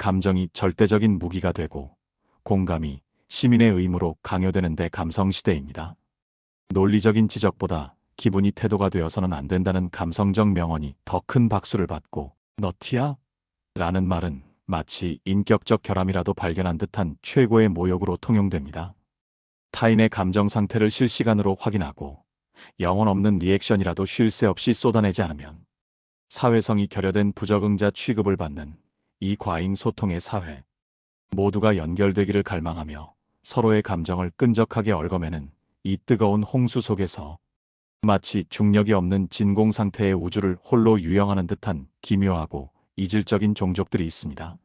감정이 절대적인 무기가 되고 공감이 시민의 의무로 강요되는 데 감성시대입니다. 논리적인 지적보다 기분이 태도가 되어서는 안 된다는 감성적 명언이 더 큰 박수를 받고 너티야? 라는 말은 마치 인격적 결함이라도 발견한 듯한 최고의 모욕으로 통용됩니다. 타인의 감정 상태를 실시간으로 확인하고 영혼 없는 리액션이라도 쉴 새 없이 쏟아내지 않으면 사회성이 결여된 부적응자 취급을 받는 이 과잉 소통의 사회, 모두가 연결되기를 갈망하며 서로의 감정을 끈적하게 얽어매는 이 뜨거운 홍수 속에서 마치 중력이 없는 진공 상태의 우주를 홀로 유영하는 듯한 기묘하고 이질적인 종족들이 있습니다.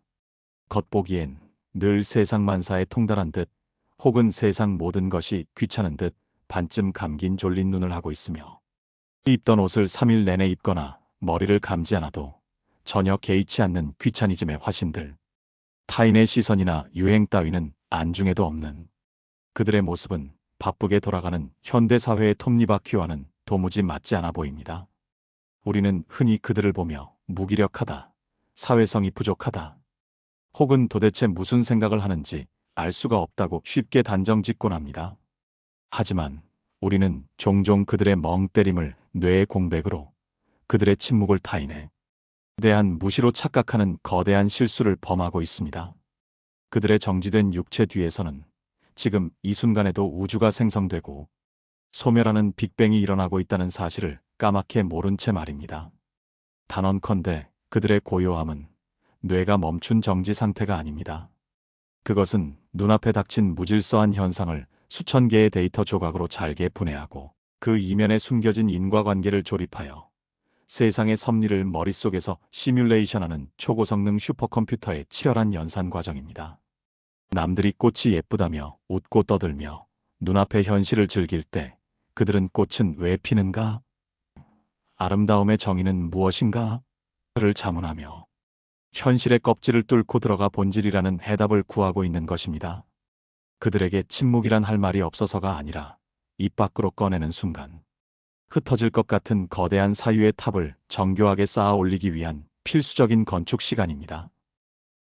겉보기엔 늘 세상 만사에 통달한 듯 혹은 세상 모든 것이 귀찮은 듯 반쯤 감긴 졸린 눈을 하고 있으며 입던 옷을 3일 내내 입거나 머리를 감지 않아도 전혀 개의치 않는 귀차니즘의 화신들. 타인의 시선이나 유행 따위는 안중에도 없는 그들의 모습은 바쁘게 돌아가는 현대사회의 톱니바퀴와는 도무지 맞지 않아 보입니다. 우리는 흔히 그들을 보며 무기력하다, 사회성이 부족하다, 혹은 도대체 무슨 생각을 하는지 알 수가 없다고 쉽게 단정짓곤 합니다. 하지만 우리는 종종 그들의 멍 때림을 뇌의 공백으로, 그들의 침묵을 타인에 대한 무시로 착각하는 거대한 실수를 범하고 있습니다. 그들의 정지된 육체 뒤에서는 지금 이 순간에도 우주가 생성되고 소멸하는 빅뱅이 일어나고 있다는 사실을 까맣게 모른 채 말입니다. 단언컨대 그들의 고요함은 뇌가 멈춘 정지 상태가 아닙니다. 그것은 눈앞에 닥친 무질서한 현상을 수천 개의 데이터 조각으로 잘게 분해하고 그 이면에 숨겨진 인과관계를 조립하여 세상의 섭리를 머릿속에서 시뮬레이션하는 초고성능 슈퍼컴퓨터의 치열한 연산 과정입니다. 남들이 꽃이 예쁘다며 웃고 떠들며 눈앞의 현실을 즐길 때 그들은 꽃은 왜 피는가? 아름다움의 정의는 무엇인가? 를 자문하며 현실의 껍질을 뚫고 들어가 본질이라는 해답을 구하고 있는 것입니다. 그들에게 침묵이란 할 말이 없어서가 아니라 입 밖으로 꺼내는 순간 흩어질 것 같은 거대한 사유의 탑을 정교하게 쌓아 올리기 위한 필수적인 건축 시간입니다.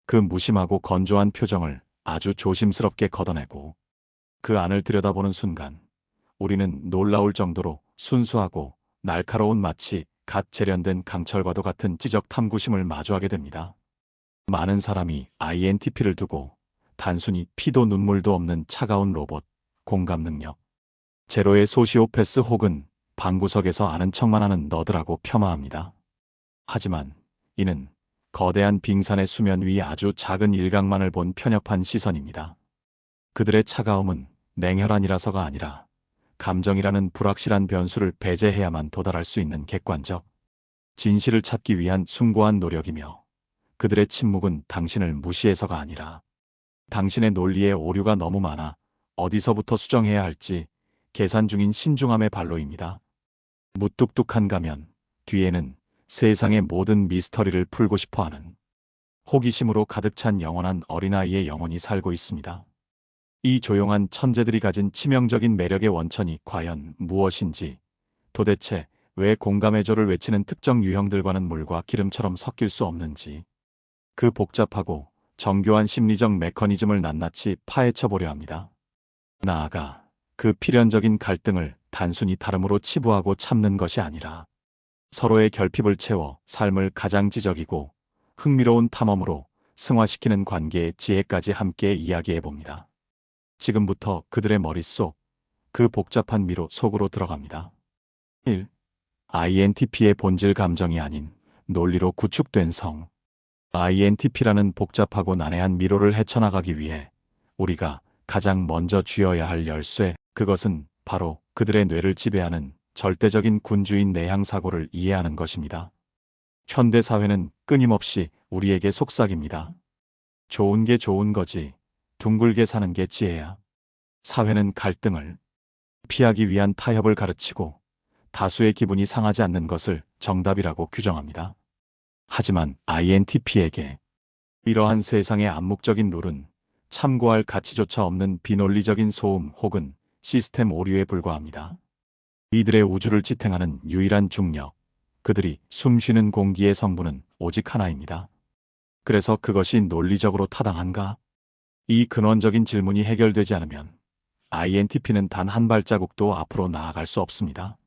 그 무심하고 건조한 표정을 아주 조심스럽게 걷어내고 그 안을 들여다보는 순간 우리는 놀라울 정도로 순수하고 날카로운 마치 갓 재련된 강철과도 같은 지적 탐구심을 마주하게 됩니다. 많은 사람이 INTP를 두고 단순히 피도 눈물도 없는 차가운 로봇, 공감 능력, 제로의 소시오패스 혹은 방구석에서 아는 척만 하는 너드라고 폄하합니다. 하지만 이는 거대한 빙산의 수면 위 아주 작은 일각만을 본 편협한 시선입니다. 그들의 차가움은 냉혈한이라서가 아니라 감정이라는 불확실한 변수를 배제해야만 도달할 수 있는 객관적 진실을 찾기 위한 숭고한 노력이며 그들의 침묵은 당신을 무시해서가 아니라 당신의 논리에 오류가 너무 많아 어디서부터 수정해야 할지 계산 중인 신중함의 발로입니다. 무뚝뚝한 가면 뒤에는 세상의 모든 미스터리를 풀고 싶어하는 호기심으로 가득 찬 영원한 어린아이의 영혼이 살고 있습니다. 이 조용한 천재들이 가진 치명적인 매력의 원천이 과연 무엇인지, 도대체 왜 공감해줘를 외치는 특정 유형들과는 물과 기름처럼 섞일 수 없는지, 그 복잡하고 정교한 심리적 메커니즘을 낱낱이 파헤쳐보려 합니다. 나아가 그 필연적인 갈등을 단순히 다름으로 치부하고 참는 것이 아니라 서로의 결핍을 채워 삶을 가장 지적이고 흥미로운 탐험으로 승화시키는 관계의 지혜까지 함께 이야기해봅니다. 지금부터 그들의 머릿속, 그 복잡한 미로 속으로 들어갑니다. 1. INTP의 본질 감정이 아닌 논리로 구축된 성. INTP라는 복잡하고 난해한 미로를 헤쳐나가기 위해 우리가 가장 먼저 쥐어야 할 열쇠, 그것은 바로 그들의 뇌를 지배하는 절대적인 군주인 내향사고를 이해하는 것입니다. 현대사회는 끊임없이 우리에게 속삭입니다. 좋은 게 좋은 거지, 둥글게 사는 게 지혜야. 사회는 갈등을 피하기 위한 타협을 가르치고 다수의 기분이 상하지 않는 것을 정답이라고 규정합니다. 하지만 INTP에게 이러한 세상의 암묵적인 룰은 참고할 가치조차 없는 비논리적인 소음 혹은 시스템 오류에 불과합니다. 이들의 우주를 지탱하는 유일한 중력, 그들이 숨쉬는 공기의 성분은 오직 하나입니다. 그래서 그것이 논리적으로 타당한가? 이 근원적인 질문이 해결되지 않으면 INTP는 단 한 발자국도 앞으로 나아갈 수 없습니다.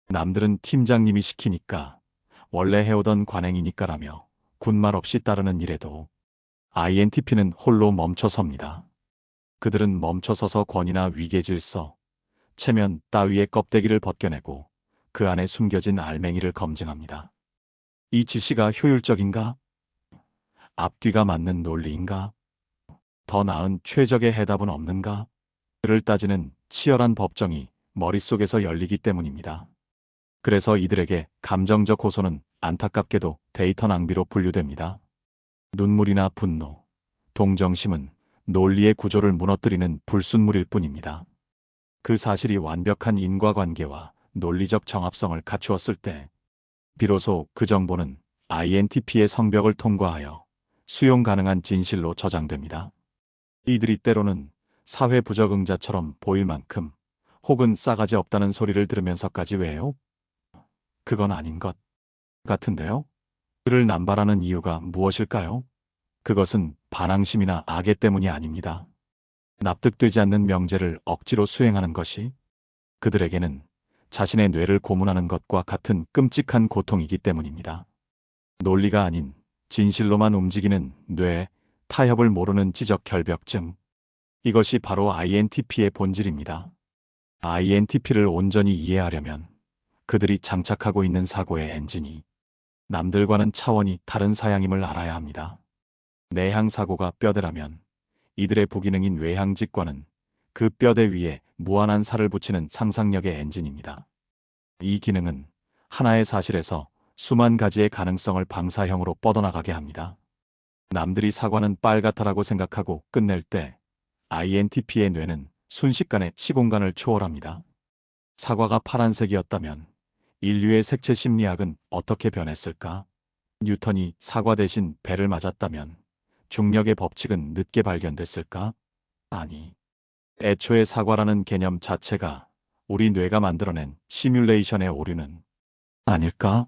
남들은 팀장님이 시키니까, 원래 해오던 관행이니까라며 군말 없이 따르는 일에도 INTP는 홀로 멈춰섭니다. 그들은 멈춰서서 권위나 위계질서, 체면 따위의 껍데기를 벗겨내고 그 안에 숨겨진 알맹이를 검증합니다. 이 지시가 효율적인가? 앞뒤가 맞는 논리인가? 더 나은 최적의 해답은 없는가? 그를 따지는 치열한 법정이 머릿속에서 열리기 때문입니다. 그래서 이들에게 감정적 호소는 안타깝게도 데이터 낭비로 분류됩니다. 눈물이나 분노, 동정심은 논리의 구조를 무너뜨리는 불순물일 뿐입니다. 그 사실이 완벽한 인과관계와 논리적 정합성을 갖추었을 때 비로소 그 정보는 INTP의 성벽을 통과하여 수용 가능한 진실로 저장됩니다. 이들이 때로는 사회 부적응자처럼 보일 만큼 혹은 싸가지 없다는 소리를 들으면서까지 왜요? 그건 아닌 것 같은데요? 그를 남발하는 이유가 무엇일까요? 그것은 반항심이나 악의 때문이 아닙니다. 납득되지 않는 명제를 억지로 수행하는 것이 그들에게는 자신의 뇌를 고문하는 것과 같은 끔찍한 고통이기 때문입니다. 논리가 아닌 진실로만 움직이는 뇌, 타협을 모르는 지적 결벽증. 이것이 바로 INTP의 본질입니다. INTP를 온전히 이해하려면 그들이 장착하고 있는 사고의 엔진이 남들과는 차원이 다른 사양임을 알아야 합니다. 내향 사고가 뼈대라면 이들의 부기능인 외향직과는 그 뼈대 위에 무한한 살을 붙이는 상상력의 엔진입니다. 이 기능은 하나의 사실에서 수만 가지의 가능성을 방사형으로 뻗어나가게 합니다. 남들이 사과는 빨갛다라고 생각하고 끝낼 때 INTP의 뇌는 순식간에 시공간을 초월합니다. 사과가 파란색이었다면 인류의 색채 심리학은 어떻게 변했을까? 뉴턴이 사과 대신 배를 맞았다면 중력의 법칙은 늦게 발견됐을까? 아니, 애초에 사과라는 개념 자체가 우리 뇌가 만들어낸 시뮬레이션의 오류는 아닐까?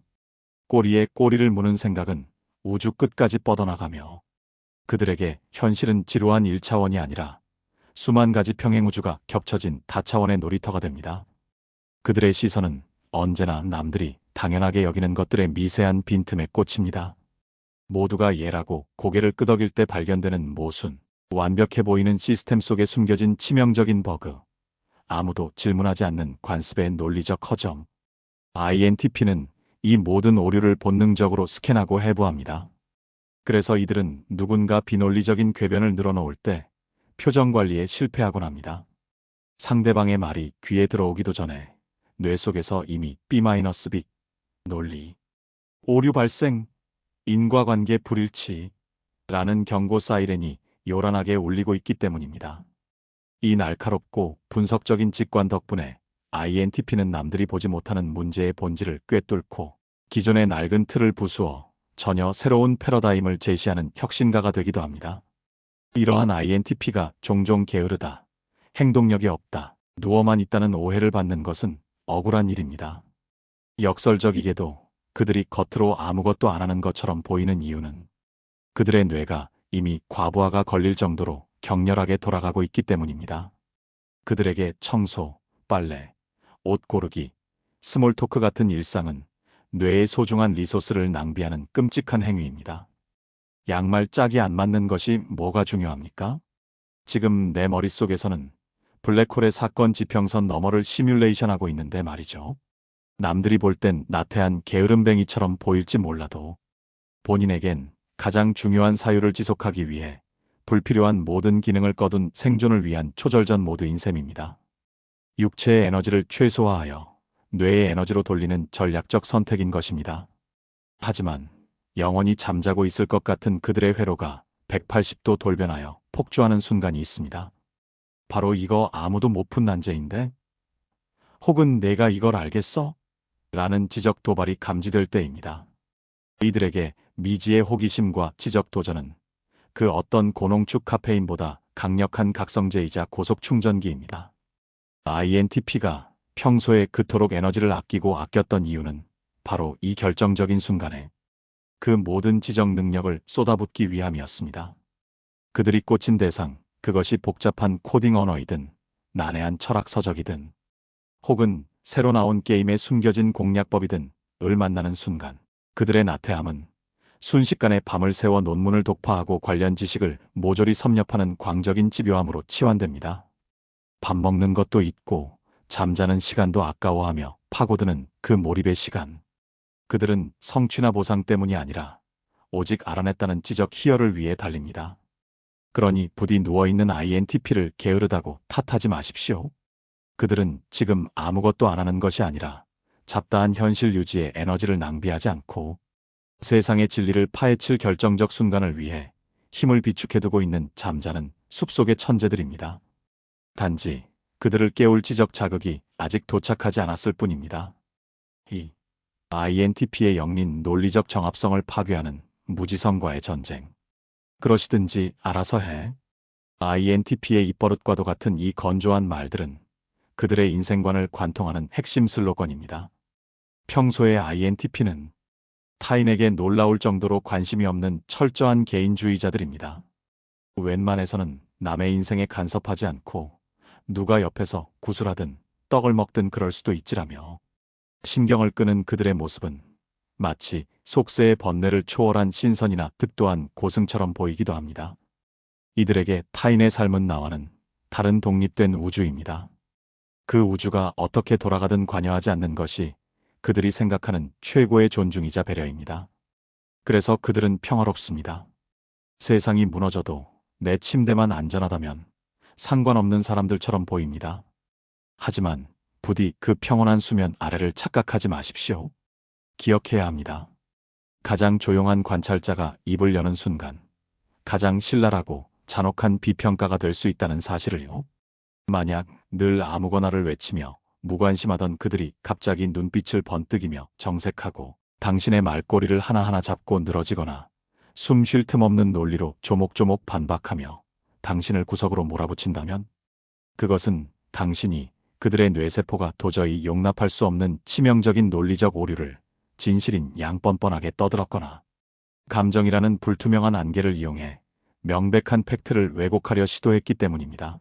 꼬리에 꼬리를 무는 생각은 우주 끝까지 뻗어나가며 그들에게 현실은 지루한 1차원이 아니라 수만 가지 평행우주가 겹쳐진 다차원의 놀이터가 됩니다. 그들의 시선은 언제나 남들이 당연하게 여기는 것들의 미세한 빈틈에 꽂힙니다. 모두가 얘라고 고개를 끄덕일 때 발견되는 모순, 완벽해 보이는 시스템 속에 숨겨진 치명적인 버그, 아무도 질문하지 않는 관습의 논리적 허점. INTP는 이 모든 오류를 본능적으로 스캔하고 해부합니다. 그래서 이들은 누군가 비논리적인 궤변을 늘어놓을 때 표정 관리에 실패하곤 합니다. 상대방의 말이 귀에 들어오기도 전에 뇌 속에서 이미 B-빅, 논리, 오류 발생, 인과관계 불일치 라는 경고 사이렌이 요란하게 울리고 있기 때문입니다. 이 날카롭고 분석적인 직관 덕분에 INTP는 남들이 보지 못하는 문제의 본질을 꿰뚫고 기존의 낡은 틀을 부수어 전혀 새로운 패러다임을 제시하는 혁신가가 되기도 합니다. 이러한 INTP가 종종 게으르다, 행동력이 없다, 누워만 있다는 오해를 받는 것은 억울한 일입니다. 역설적이게도 그들이 겉으로 아무것도 안 하는 것처럼 보이는 이유는 그들의 뇌가 이미 과부하가 걸릴 정도로 격렬하게 돌아가고 있기 때문입니다. 그들에게 청소, 빨래, 옷 고르기, 스몰 토크 같은 일상은 뇌의 소중한 리소스를 낭비하는 끔찍한 행위입니다. 양말 짝이 안 맞는 것이 뭐가 중요합니까? 지금 내 머릿속에서는 블랙홀의 사건 지평선 너머를 시뮬레이션하고 있는데 말이죠. 남들이 볼 땐 나태한 게으름뱅이처럼 보일지 몰라도 본인에겐 가장 중요한 사유를 지속하기 위해 불필요한 모든 기능을 꺼둔 생존을 위한 초절전 모드인 셈입니다. 육체의 에너지를 최소화하여 뇌의 에너지로 돌리는 전략적 선택인 것입니다. 하지만 영원히 잠자고 있을 것 같은 그들의 회로가 180도 돌변하여 폭주하는 순간이 있습니다. 바로 이거 아무도 못 푼 난제인데? 혹은 내가 이걸 알겠어? 라는 지적 도발이 감지될 때입니다. 이들에게 미지의 호기심과 지적 도전은 그 어떤 고농축 카페인보다 강력한 각성제이자 고속 충전기입니다. INTP가 평소에 그토록 에너지를 아끼고 아꼈던 이유는 바로 이 결정적인 순간에 그 모든 지적 능력을 쏟아붓기 위함이었습니다. 그들이 꽂힌 대상, 그것이 복잡한 코딩 언어이든 난해한 철학 서적이든 혹은 새로 나온 게임에 숨겨진 공략법이든 을 만나는 순간 그들의 나태함은 순식간에 밤을 새워 논문을 독파하고 관련 지식을 모조리 섭렵하는 광적인 집요함으로 치환됩니다. 밥 먹는 것도 잊고 잠자는 시간도 아까워하며 파고드는 그 몰입의 시간. 그들은 성취나 보상 때문이 아니라 오직 알아냈다는 지적 희열을 위해 달립니다. 그러니 부디 누워있는 INTP를 게으르다고 탓하지 마십시오. 그들은 지금 아무것도 안 하는 것이 아니라 잡다한 현실 유지에 에너지를 낭비하지 않고 세상의 진리를 파헤칠 결정적 순간을 위해 힘을 비축해두고 있는 잠자는 숲속의 천재들입니다. 단지 그들을 깨울 지적 자극이 아직 도착하지 않았을 뿐입니다. 이 INTP의 영린 논리적 정합성을 파괴하는 무지성과의 전쟁. 그러시든지 알아서 해. INTP의 입버릇과도 같은 이 건조한 말들은 그들의 인생관을 관통하는 핵심 슬로건입니다. 평소에 INTP는 타인에게 놀라울 정도로 관심이 없는 철저한 개인주의자들입니다. 웬만해서는 남의 인생에 간섭하지 않고 누가 옆에서 구슬하든 떡을 먹든 그럴 수도 있지라며 신경을 끄는 그들의 모습은 마치 속세의 번뇌를 초월한 신선이나 득도한 고승처럼 보이기도 합니다. 이들에게 타인의 삶은 나와는 다른 독립된 우주입니다. 그 우주가 어떻게 돌아가든 관여하지 않는 것이 그들이 생각하는 최고의 존중이자 배려입니다. 그래서 그들은 평화롭습니다. 세상이 무너져도 내 침대만 안전하다면 상관없는 사람들처럼 보입니다. 하지만 부디 그 평온한 수면 아래를 착각하지 마십시오. 기억해야 합니다. 가장 조용한 관찰자가 입을 여는 순간 가장 신랄하고 잔혹한 비평가가 될 수 있다는 사실을요. 만약 늘 아무거나를 외치며 무관심하던 그들이 갑자기 눈빛을 번뜩이며 정색하고 당신의 말꼬리를 하나하나 잡고 늘어지거나 숨 쉴 틈 없는 논리로 조목조목 반박하며 당신을 구석으로 몰아붙인다면 그것은 당신이 그들의 뇌세포가 도저히 용납할 수 없는 치명적인 논리적 오류를 진실인 양뻔뻔하게 떠들었거나 감정이라는 불투명한 안개를 이용해 명백한 팩트를 왜곡하려 시도했기 때문입니다.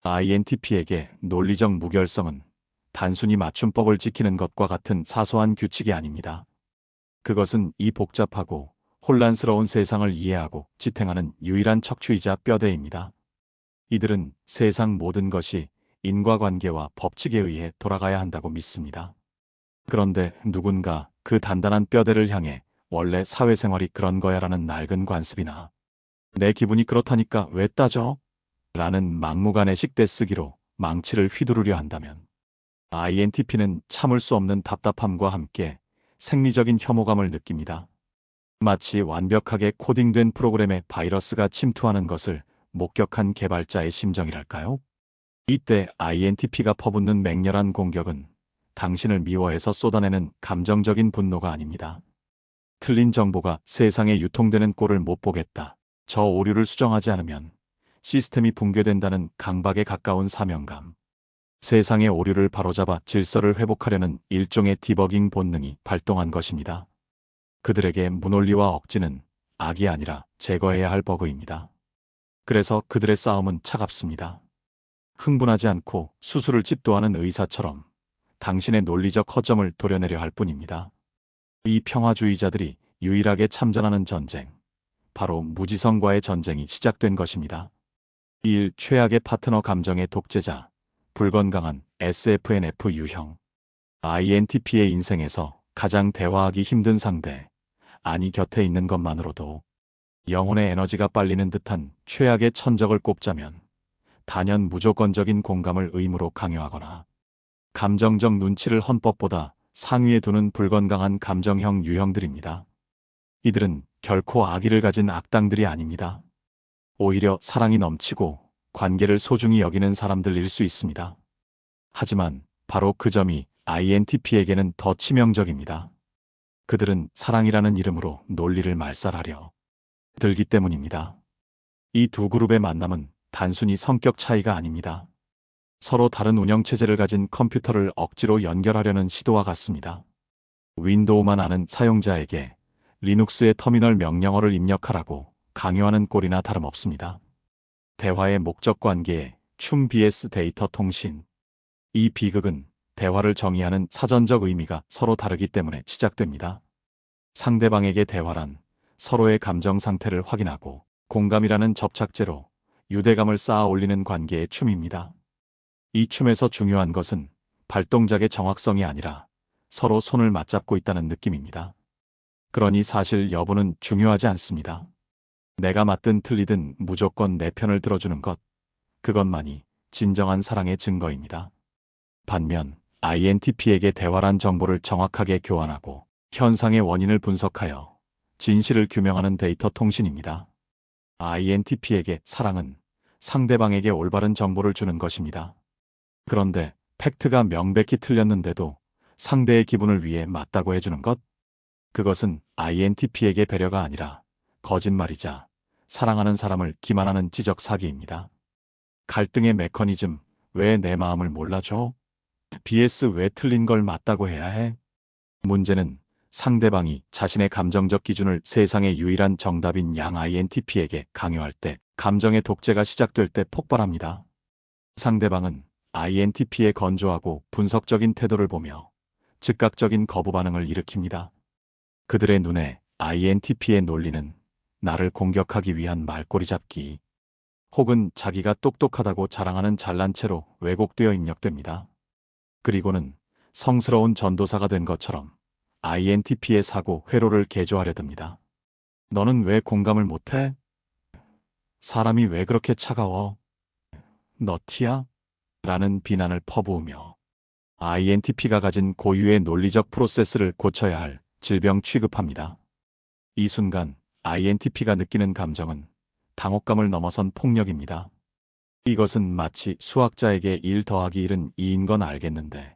INTP에게 논리적 무결성은 단순히 맞춤법을 지키는 것과 같은 사소한 규칙이 아닙니다. 그것은 이 복잡하고 혼란스러운 세상을 이해하고 지탱하는 유일한 척추이자 뼈대입니다. 이들은 세상 모든 것이 인과관계와 법칙에 의해 돌아가야 한다고 믿습니다. 그런데 누군가 그 단단한 뼈대를 향해 원래 사회생활이 그런 거야라는 낡은 관습이나 내 기분이 그렇다니까 왜 따져? 라는 막무가내식 떼쓰기로 망치를 휘두르려 한다면 INTP는 참을 수 없는 답답함과 함께 생리적인 혐오감을 느낍니다. 마치 완벽하게 코딩된 프로그램에 바이러스가 침투하는 것을 목격한 개발자의 심정이랄까요? 이때 INTP가 퍼붓는 맹렬한 공격은 당신을 미워해서 쏟아내는 감정적인 분노가 아닙니다. 틀린 정보가 세상에 유통되는 꼴을 못 보겠다. 저 오류를 수정하지 않으면 시스템이 붕괴된다는 강박에 가까운 사명감. 세상의 오류를 바로잡아 질서를 회복하려는 일종의 디버깅 본능이 발동한 것입니다. 그들에게 무논리와 억지는 악이 아니라 제거해야 할 버그입니다. 그래서 그들의 싸움은 차갑습니다. 흥분하지 않고 수술을 집도하는 의사처럼 당신의 논리적 허점을 도려내려 할 뿐입니다. 이 평화주의자들이 유일하게 참전하는 전쟁, 바로 무지성과의 전쟁이 시작된 것입니다. 1. 최악의 파트너 감정의 독재자, 불건강한 SFNF 유형. INTP의 인생에서 가장 대화하기 힘든 상대, 아니 곁에 있는 것만으로도 영혼의 에너지가 빨리는 듯한 최악의 천적을 꼽자면 단연 무조건적인 공감을 의무로 강요하거나 감정적 눈치를 헌법보다 상위에 두는 불건강한 감정형 유형들입니다. 이들은 결코 악의를 가진 악당들이 아닙니다. 오히려 사랑이 넘치고 관계를 소중히 여기는 사람들일 수 있습니다. 하지만 바로 그 점이 INTP에게는 더 치명적입니다. 그들은 사랑이라는 이름으로 논리를 말살하려 들기 때문입니다. 이 두 그룹의 만남은 단순히 성격 차이가 아닙니다. 서로 다른 운영체제를 가진 컴퓨터를 억지로 연결하려는 시도와 같습니다. 윈도우만 아는 사용자에게 리눅스의 터미널 명령어를 입력하라고 강요하는 꼴이나 다름없습니다. 대화의 목적 관계에 춤 vs 데이터 통신. 이 비극은 대화를 정의하는 사전적 의미가 서로 다르기 때문에 시작됩니다. 상대방에게 대화란 서로의 감정 상태를 확인하고 공감이라는 접착제로 유대감을 쌓아 올리는 관계의 춤입니다. 이 춤에서 중요한 것은 발동작의 정확성이 아니라 서로 손을 맞잡고 있다는 느낌입니다. 그러니 사실 여부는 중요하지 않습니다. 내가 맞든 틀리든 무조건 내 편을 들어주는 것, 그것만이 진정한 사랑의 증거입니다. 반면 INTP에게 대화란 정보를 정확하게 교환하고 현상의 원인을 분석하여 진실을 규명하는 데이터 통신입니다. INTP에게 사랑은 상대방에게 올바른 정보를 주는 것입니다. 그런데 팩트가 명백히 틀렸는데도 상대의 기분을 위해 맞다고 해주는 것? 그것은 INTP에게 배려가 아니라 거짓말이자 사랑하는 사람을 기만하는 지적 사기입니다. 갈등의 메커니즘, 왜 내 마음을 몰라줘? BS 왜 틀린 걸 맞다고 해야 해? 문제는 상대방이 자신의 감정적 기준을 세상의 유일한 정답인 양 INTP에게 강요할 때 감정의 독재가 시작될 때 폭발합니다. 상대방은 INTP의 건조하고 분석적인 태도를 보며 즉각적인 거부 반응을 일으킵니다. 그들의 눈에 INTP의 논리는 나를 공격하기 위한 말꼬리 잡기, 혹은 자기가 똑똑하다고 자랑하는 잘난 체로 왜곡되어 입력됩니다. 그리고는 성스러운 전도사가 된 것처럼 INTP의 사고 회로를 개조하려 듭니다. 너는 왜 공감을 못해? 사람이 왜 그렇게 차가워? 너 티야? 라는 비난을 퍼부으며 INTP가 가진 고유의 논리적 프로세스를 고쳐야 할 질병 취급합니다. 이 순간 INTP가 느끼는 감정은 당혹감을 넘어선 폭력입니다. 이것은 마치 수학자에게 1 더하기 1은 2인 건 알겠는데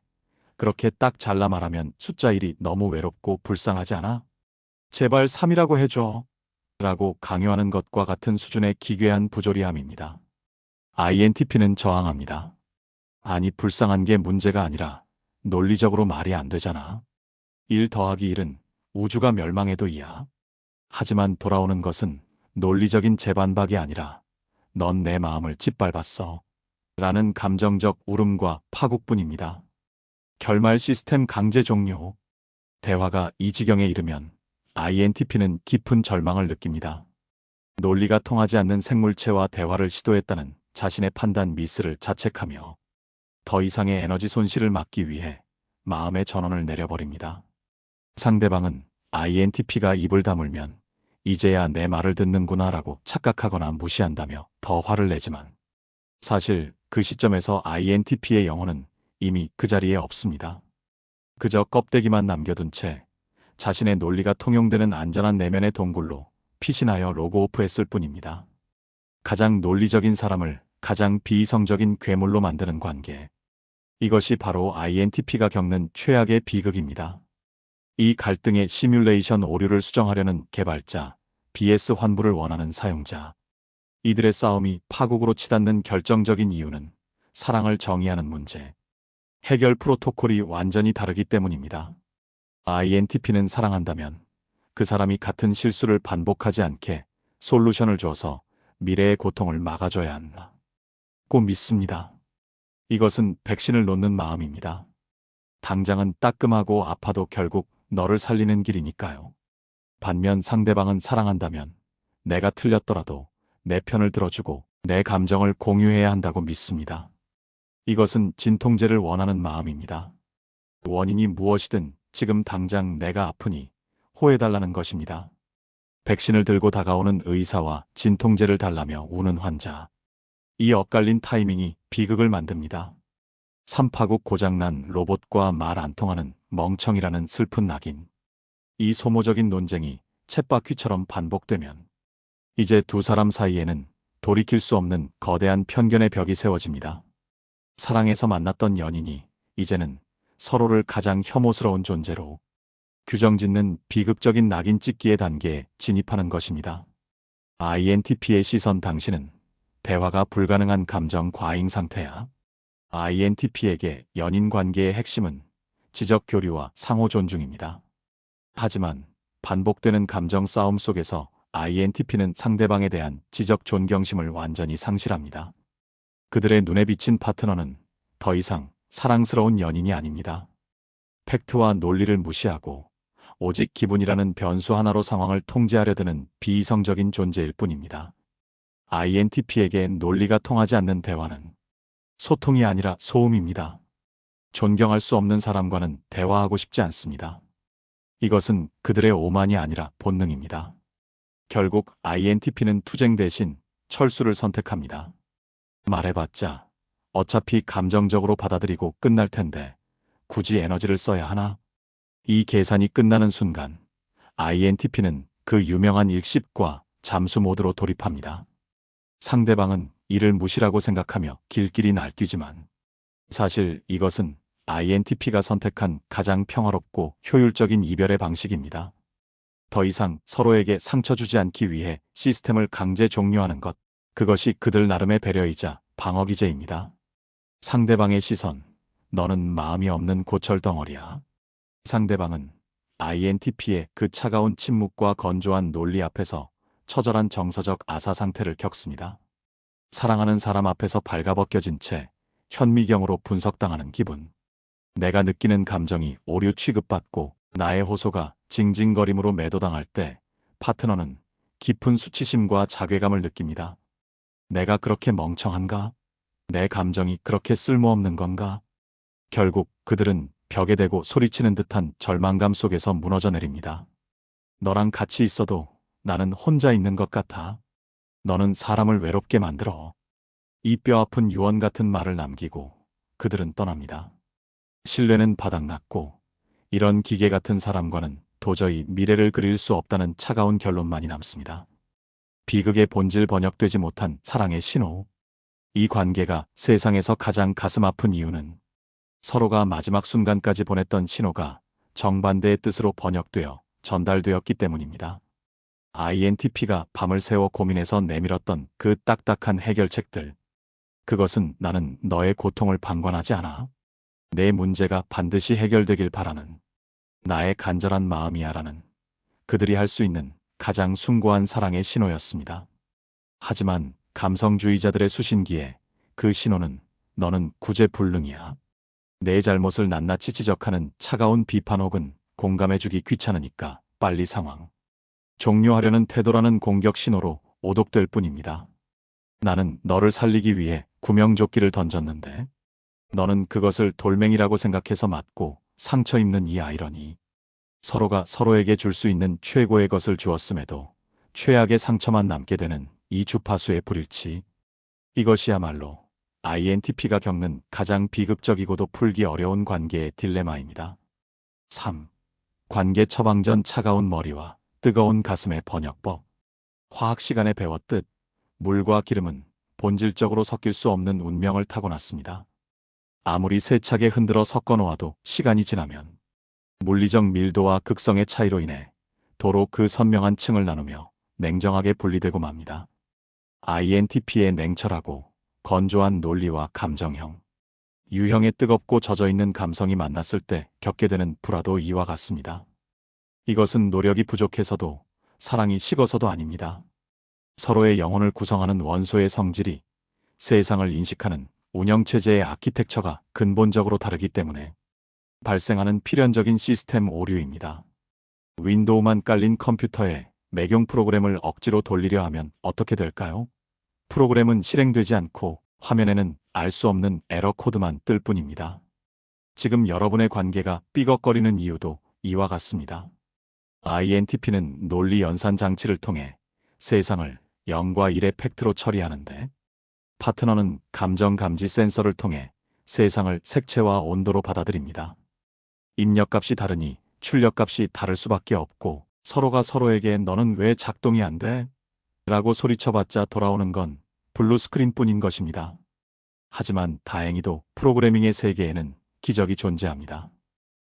그렇게 딱 잘라 말하면 숫자 1이 너무 외롭고 불쌍하지 않아? 제발 3이라고 해줘. 라고 강요하는 것과 같은 수준의 기괴한 부조리함입니다. INTP는 저항합니다. 아니, 불쌍한 게 문제가 아니라 논리적으로 말이 안 되잖아. 1 더하기 1은 우주가 멸망해도 2야. 하지만 돌아오는 것은 논리적인 재반박이 아니라 넌 내 마음을 짓밟았어. 라는 감정적 울음과 파국뿐입니다. 결말 시스템 강제 종료. 대화가 이 지경에 이르면 INTP는 깊은 절망을 느낍니다. 논리가 통하지 않는 생물체와 대화를 시도했다는 자신의 판단 미스를 자책하며 더 이상의 에너지 손실을 막기 위해 마음의 전원을 내려버립니다. 상대방은 INTP가 입을 다물면 이제야 내 말을 듣는구나 라고 착각하거나 무시한다며 더 화를 내지만 사실 그 시점에서 INTP의 영혼은 이미 그 자리에 없습니다. 그저 껍데기만 남겨둔 채 자신의 논리가 통용되는 안전한 내면의 동굴로 피신하여 로그오프했을 뿐입니다. 가장 논리적인 사람을 가장 비이성적인 괴물로 만드는 관계. 이것이 바로 INTP가 겪는 최악의 비극입니다. 이 갈등의 시뮬레이션 오류를 수정하려는 개발자, BS 환불을 원하는 사용자. 이들의 싸움이 파국으로 치닫는 결정적인 이유는 사랑을 정의하는 문제. 해결 프로토콜이 완전히 다르기 때문입니다. INTP는 사랑한다면 그 사람이 같은 실수를 반복하지 않게 솔루션을 줘서 미래의 고통을 막아줘야 한다고 믿습니다. 이것은 백신을 놓는 마음입니다. 당장은 따끔하고 아파도 결국 너를 살리는 길이니까요. 반면 상대방은 사랑한다면 내가 틀렸더라도 내 편을 들어주고 내 감정을 공유해야 한다고 믿습니다. 이것은 진통제를 원하는 마음입니다. 원인이 무엇이든 지금 당장 내가 아프니 호해달라는 것입니다. 백신을 들고 다가오는 의사와 진통제를 달라며 우는 환자. 이 엇갈린 타이밍이 비극을 만듭니다. 3파국 고장난 로봇과 말 안 통하는 멍청이라는 슬픈 낙인. 이 소모적인 논쟁이 쳇바퀴처럼 반복되면 이제 두 사람 사이에는 돌이킬 수 없는 거대한 편견의 벽이 세워집니다. 사랑에서 만났던 연인이 이제는 서로를 가장 혐오스러운 존재로 규정짓는 비극적인 낙인 찍기의 단계에 진입하는 것입니다. INTP의 시선 당신은 대화가 불가능한 감정 과잉 상태야. INTP에게 연인 관계의 핵심은 지적 교류와 상호 존중입니다. 하지만 반복되는 감정 싸움 속에서 INTP는 상대방에 대한 지적 존경심을 완전히 상실합니다. 그들의 눈에 비친 파트너는 더 이상 사랑스러운 연인이 아닙니다. 팩트와 논리를 무시하고 오직 기분이라는 변수 하나로 상황을 통제하려 드는 비이성적인 존재일 뿐입니다. INTP에게 논리가 통하지 않는 대화는 소통이 아니라 소음입니다. 존경할 수 없는 사람과는 대화하고 싶지 않습니다. 이것은 그들의 오만이 아니라 본능입니다. 결국 INTP는 투쟁 대신 철수를 선택합니다. 말해봤자 어차피 감정적으로 받아들이고 끝날 텐데 굳이 에너지를 써야 하나? 이 계산이 끝나는 순간 INTP는 그 유명한 일십과 잠수 모드로 돌입합니다. 상대방은 이를 무시라고 생각하며 길길이 날뛰지만 사실 이것은 INTP가 선택한 가장 평화롭고 효율적인 이별의 방식입니다. 더 이상 서로에게 상처 주지 않기 위해 시스템을 강제 종료하는 것, 그것이 그들 나름의 배려이자 방어 기제입니다. 상대방의 시선, 너는 마음이 없는 고철덩어리야. 상대방은 INTP의 그 차가운 침묵과 건조한 논리 앞에서 처절한 정서적 아사 상태를 겪습니다. 사랑하는 사람 앞에서 발가벗겨진 채 현미경으로 분석당하는 기분. 내가 느끼는 감정이 오류 취급받고 나의 호소가 징징거림으로 매도당할 때 파트너는 깊은 수치심과 자괴감을 느낍니다. 내가 그렇게 멍청한가? 내 감정이 그렇게 쓸모없는 건가? 결국 그들은 벽에 대고 소리치는 듯한 절망감 속에서 무너져 내립니다. 너랑 같이 있어도 나는 혼자 있는 것 같아. 너는 사람을 외롭게 만들어. 이 뼈아픈 유언 같은 말을 남기고 그들은 떠납니다. 신뢰는 바닥났고 이런 기계 같은 사람과는 도저히 미래를 그릴 수 없다는 차가운 결론만이 남습니다. 비극의 본질 번역되지 못한 사랑의 신호. 이 관계가 세상에서 가장 가슴 아픈 이유는 서로가 마지막 순간까지 보냈던 신호가 정반대의 뜻으로 번역되어 전달되었기 때문입니다. INTP가 밤을 새워 고민해서 내밀었던 그 딱딱한 해결책들. 그것은 나는 너의 고통을 방관하지 않아. 내 문제가 반드시 해결되길 바라는 나의 간절한 마음이야라는 그들이 할 수 있는 가장 숭고한 사랑의 신호였습니다. 하지만 감성주의자들의 수신기에 그 신호는 너는 구제불능이야. 내 잘못을 낱낱이 지적하는 차가운 비판 혹은 공감해주기 귀찮으니까 빨리 상황 종료하려는 태도라는 공격 신호로 오독될 뿐입니다. 나는 너를 살리기 위해 구명조끼를 던졌는데 너는 그것을 돌멩이라고 생각해서 맞고 상처 입는 이 아이러니. 서로가 서로에게 줄 수 있는 최고의 것을 주었음에도 최악의 상처만 남게 되는 이 주파수의 불일치. 이것이야말로 INTP가 겪는 가장 비극적이고도 풀기 어려운 관계의 딜레마입니다. 3. 관계 처방 전 차가운 머리와 뜨거운 가슴의 번역법. 화학 시간에 배웠듯 물과 기름은 본질적으로 섞일 수 없는 운명을 타고났습니다. 아무리 세차게 흔들어 섞어 놓아도 시간이 지나면 물리적 밀도와 극성의 차이로 인해 도로 그 선명한 층을 나누며 냉정하게 분리되고 맙니다. INTP의 냉철하고 건조한 논리와 감정형, U형의 뜨겁고 젖어있는 감성이 만났을 때 겪게 되는 불화도 이와 같습니다. 이것은 노력이 부족해서도 사랑이 식어서도 아닙니다. 서로의 영혼을 구성하는 원소의 성질이 세상을 인식하는 운영체제의 아키텍처가 근본적으로 다르기 때문에 발생하는 필연적인 시스템 오류입니다. 윈도우만 깔린 컴퓨터에 매경 프로그램을 억지로 돌리려 하면 어떻게 될까요? 프로그램은 실행되지 않고 화면에는 알 수 없는 에러 코드만 뜰 뿐입니다. 지금 여러분의 관계가 삐걱거리는 이유도 이와 같습니다. INTP는 논리 연산 장치를 통해 세상을 0과 1의 팩트로 처리하는데 파트너는 감정 감지 센서를 통해 세상을 색채와 온도로 받아들입니다. 입력값이 다르니 출력값이 다를 수밖에 없고 서로가 서로에게 너는 왜 작동이 안 돼? 라고 소리쳐봤자 돌아오는 건 블루스크린뿐인 것입니다. 하지만 다행히도 프로그래밍의 세계에는 기적이 존재합니다.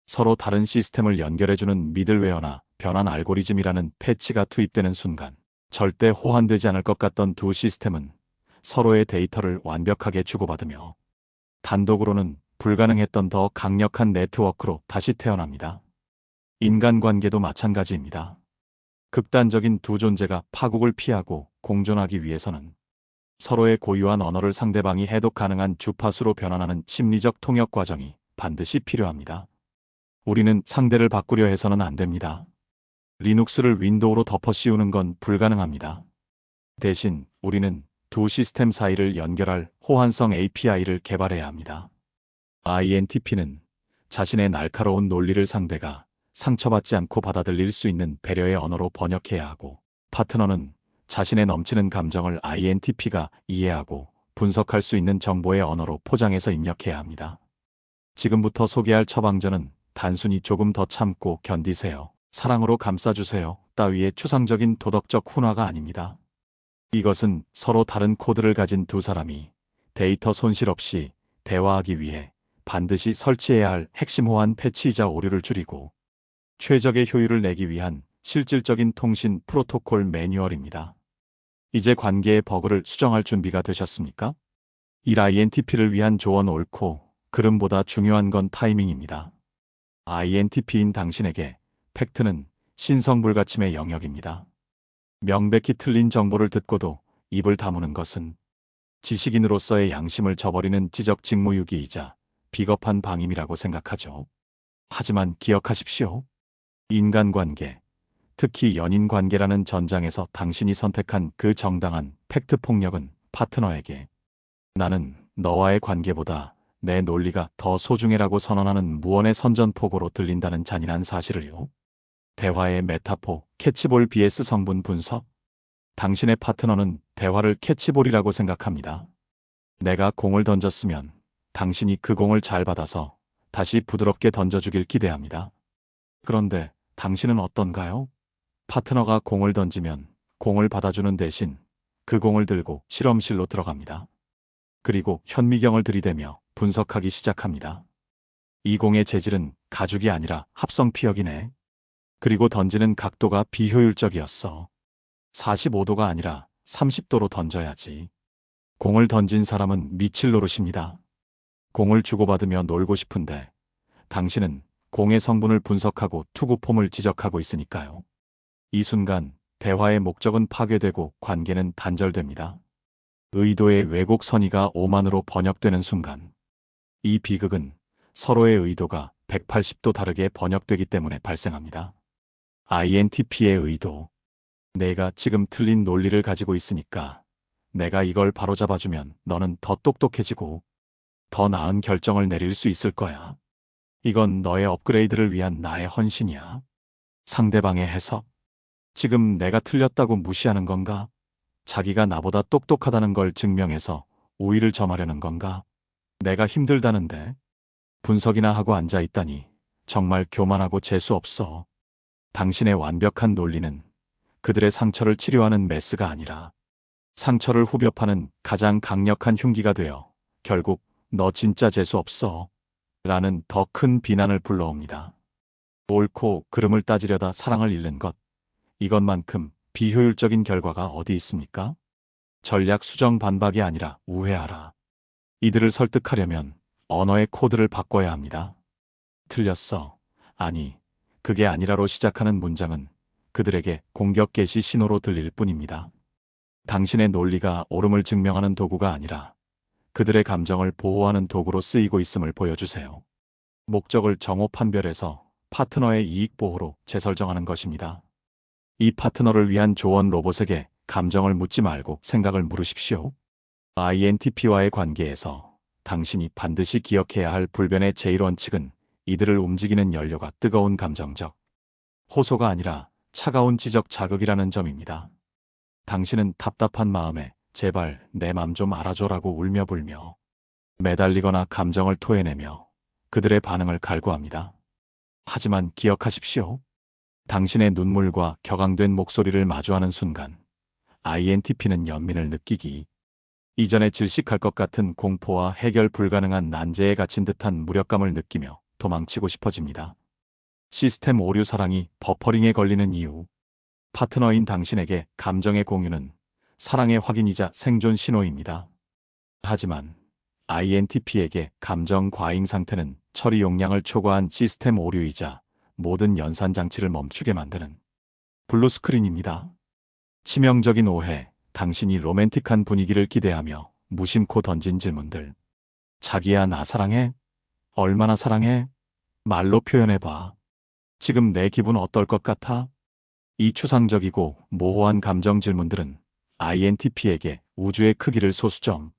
서로 다른 시스템을 연결해주는 미들웨어나 변환 알고리즘이라는 패치가 투입되는 순간 절대 호환되지 않을 것 같던 두 시스템은 서로의 데이터를 완벽하게 주고받으며 단독으로는 불가능했던 더 강력한 네트워크로 다시 태어납니다. 인간관계도 마찬가지입니다. 극단적인 두 존재가 파국을 피하고 공존하기 위해서는 서로의 고유한 언어를 상대방이 해독 가능한 주파수로 변환하는 심리적 통역 과정이 반드시 필요합니다. 우리는 상대를 바꾸려 해서는 안 됩니다. 리눅스를 윈도우로 덮어 씌우는 건 불가능합니다. 대신 우리는 두 시스템 사이를 연결할 호환성 API를 개발해야 합니다. INTP는 자신의 날카로운 논리를 상대가 상처받지 않고 받아들일 수 있는 배려의 언어로 번역해야 하고, 파트너는 자신의 넘치는 감정을 INTP가 이해하고 분석할 수 있는 정보의 언어로 포장해서 입력해야 합니다. 지금부터 소개할 처방전은 단순히 조금 더 참고 견디세요, 사랑으로 감싸주세요 따위의 추상적인 도덕적 훈화가 아닙니다. 이것은 서로 다른 코드를 가진 두 사람이 데이터 손실 없이 대화하기 위해 반드시 설치해야 할 핵심 호환 패치이자 오류를 줄이고 최적의 효율을 내기 위한 실질적인 통신 프로토콜 매뉴얼입니다. 이제 관계의 버그를 수정할 준비가 되셨습니까? 1. INTP를 위한 조언: 옳고 그름보다 중요한 건 타이밍입니다. INTP인 당신에게 팩트는 신성불가침의 영역입니다. 명백히 틀린 정보를 듣고도 입을 다무는 것은 지식인으로서의 양심을 저버리는 지적 직무유기이자 비겁한 방임이라고 생각하죠. 하지만 기억하십시오. 인간관계, 특히 연인관계라는 전장에서 당신이 선택한 그 정당한 팩트 폭력은 파트너에게 나는 너와의 관계보다 내 논리가 더 소중해라고 선언하는 무언의 선전포고로 들린다는 잔인한 사실을요. 대화의 메타포, 캐치볼 vs 성분 분석. 당신의 파트너는 대화를 캐치볼이라고 생각합니다. 내가 공을 던졌으면 당신이 그 공을 잘 받아서 다시 부드럽게 던져주길 기대합니다. 그런데 당신은 어떤가요? 파트너가 공을 던지면 공을 받아주는 대신 그 공을 들고 실험실로 들어갑니다. 그리고 현미경을 들이대며 분석하기 시작합니다. 이 공의 재질은 가죽이 아니라 합성 피혁이네. 그리고 던지는 각도가 비효율적이었어. 45도가 아니라 30도로 던져야지. 공을 던진 사람은 미칠 노릇입니다. 공을 주고받으며 놀고 싶은데 당신은 공의 성분을 분석하고 투구폼을 지적하고 있으니까요. 이 순간 대화의 목적은 파괴되고 관계는 단절됩니다. 의도의 왜곡 선의가 오만으로 번역되는 순간, 이 비극은 서로의 의도가 180도 다르게 번역되기 때문에 발생합니다. INTP의 의도. 내가 지금 틀린 논리를 가지고 있으니까 내가 이걸 바로잡아주면 너는 더 똑똑해지고 더 나은 결정을 내릴 수 있을 거야. 이건 너의 업그레이드를 위한 나의 헌신이야. 상대방의 해석. 지금 내가 틀렸다고 무시하는 건가? 자기가 나보다 똑똑하다는 걸 증명해서 우위를 점하려는 건가? 내가 힘들다는데 분석이나 하고 앉아있다니 정말 교만하고 재수없어. 당신의 완벽한 논리는 그들의 상처를 치료하는 메스가 아니라 상처를 후벼 파는 가장 강력한 흉기가 되어 결국 너 진짜 재수없어 라는 더 큰 비난을 불러옵니다. 옳고 그름을 따지려다 사랑을 잃는 것, 이것만큼 비효율적인 결과가 어디 있습니까? 전략 수정 반박이 아니라 우회하라. 이들을 설득하려면 언어의 코드를 바꿔야 합니다. 틀렸어. 아니, 그게 아니라로 시작하는 문장은 그들에게 공격 개시 신호로 들릴 뿐입니다. 당신의 논리가 옳음을 증명하는 도구가 아니라 그들의 감정을 보호하는 도구로 쓰이고 있음을 보여주세요. 목적을 정오 판별해서 파트너의 이익 보호로 재설정하는 것입니다. 이 파트너를 위한 조언: 로봇에게 감정을 묻지 말고 생각을 물으십시오. INTP와의 관계에서 당신이 반드시 기억해야 할 불변의 제1원칙은 이들을 움직이는 연료가 뜨거운 감정적 호소가 아니라 차가운 지적 자극이라는 점입니다. 당신은 답답한 마음에 제발 내 맘 좀 알아줘라고 울며불며 매달리거나 감정을 토해내며 그들의 반응을 갈구합니다. 하지만 기억하십시오. 당신의 눈물과 격앙된 목소리를 마주하는 순간 INTP는 연민을 느끼기 이전에 질식할 것 같은 공포와 해결 불가능한 난제에 갇힌 듯한 무력감을 느끼며 도망치고 싶어집니다. 시스템 오류 사랑이 버퍼링에 걸리는 이유. 파트너인 당신에게 감정의 공유는 사랑의 확인이자 생존 신호입니다. 하지만 INTP에게 감정 과잉 상태는 처리 용량을 초과한 시스템 오류이자 모든 연산장치를 멈추게 만드는 블루스크린입니다. 치명적인 오해, 당신이 로맨틱한 분위기를 기대하며 무심코 던진 질문들. 자기야, 나 사랑해? 얼마나 사랑해? 말로 표현해봐. 지금 내 기분 어떨 것 같아? 이 추상적이고 모호한 감정 질문들은 INTP에게 우주의 크기를 소수점,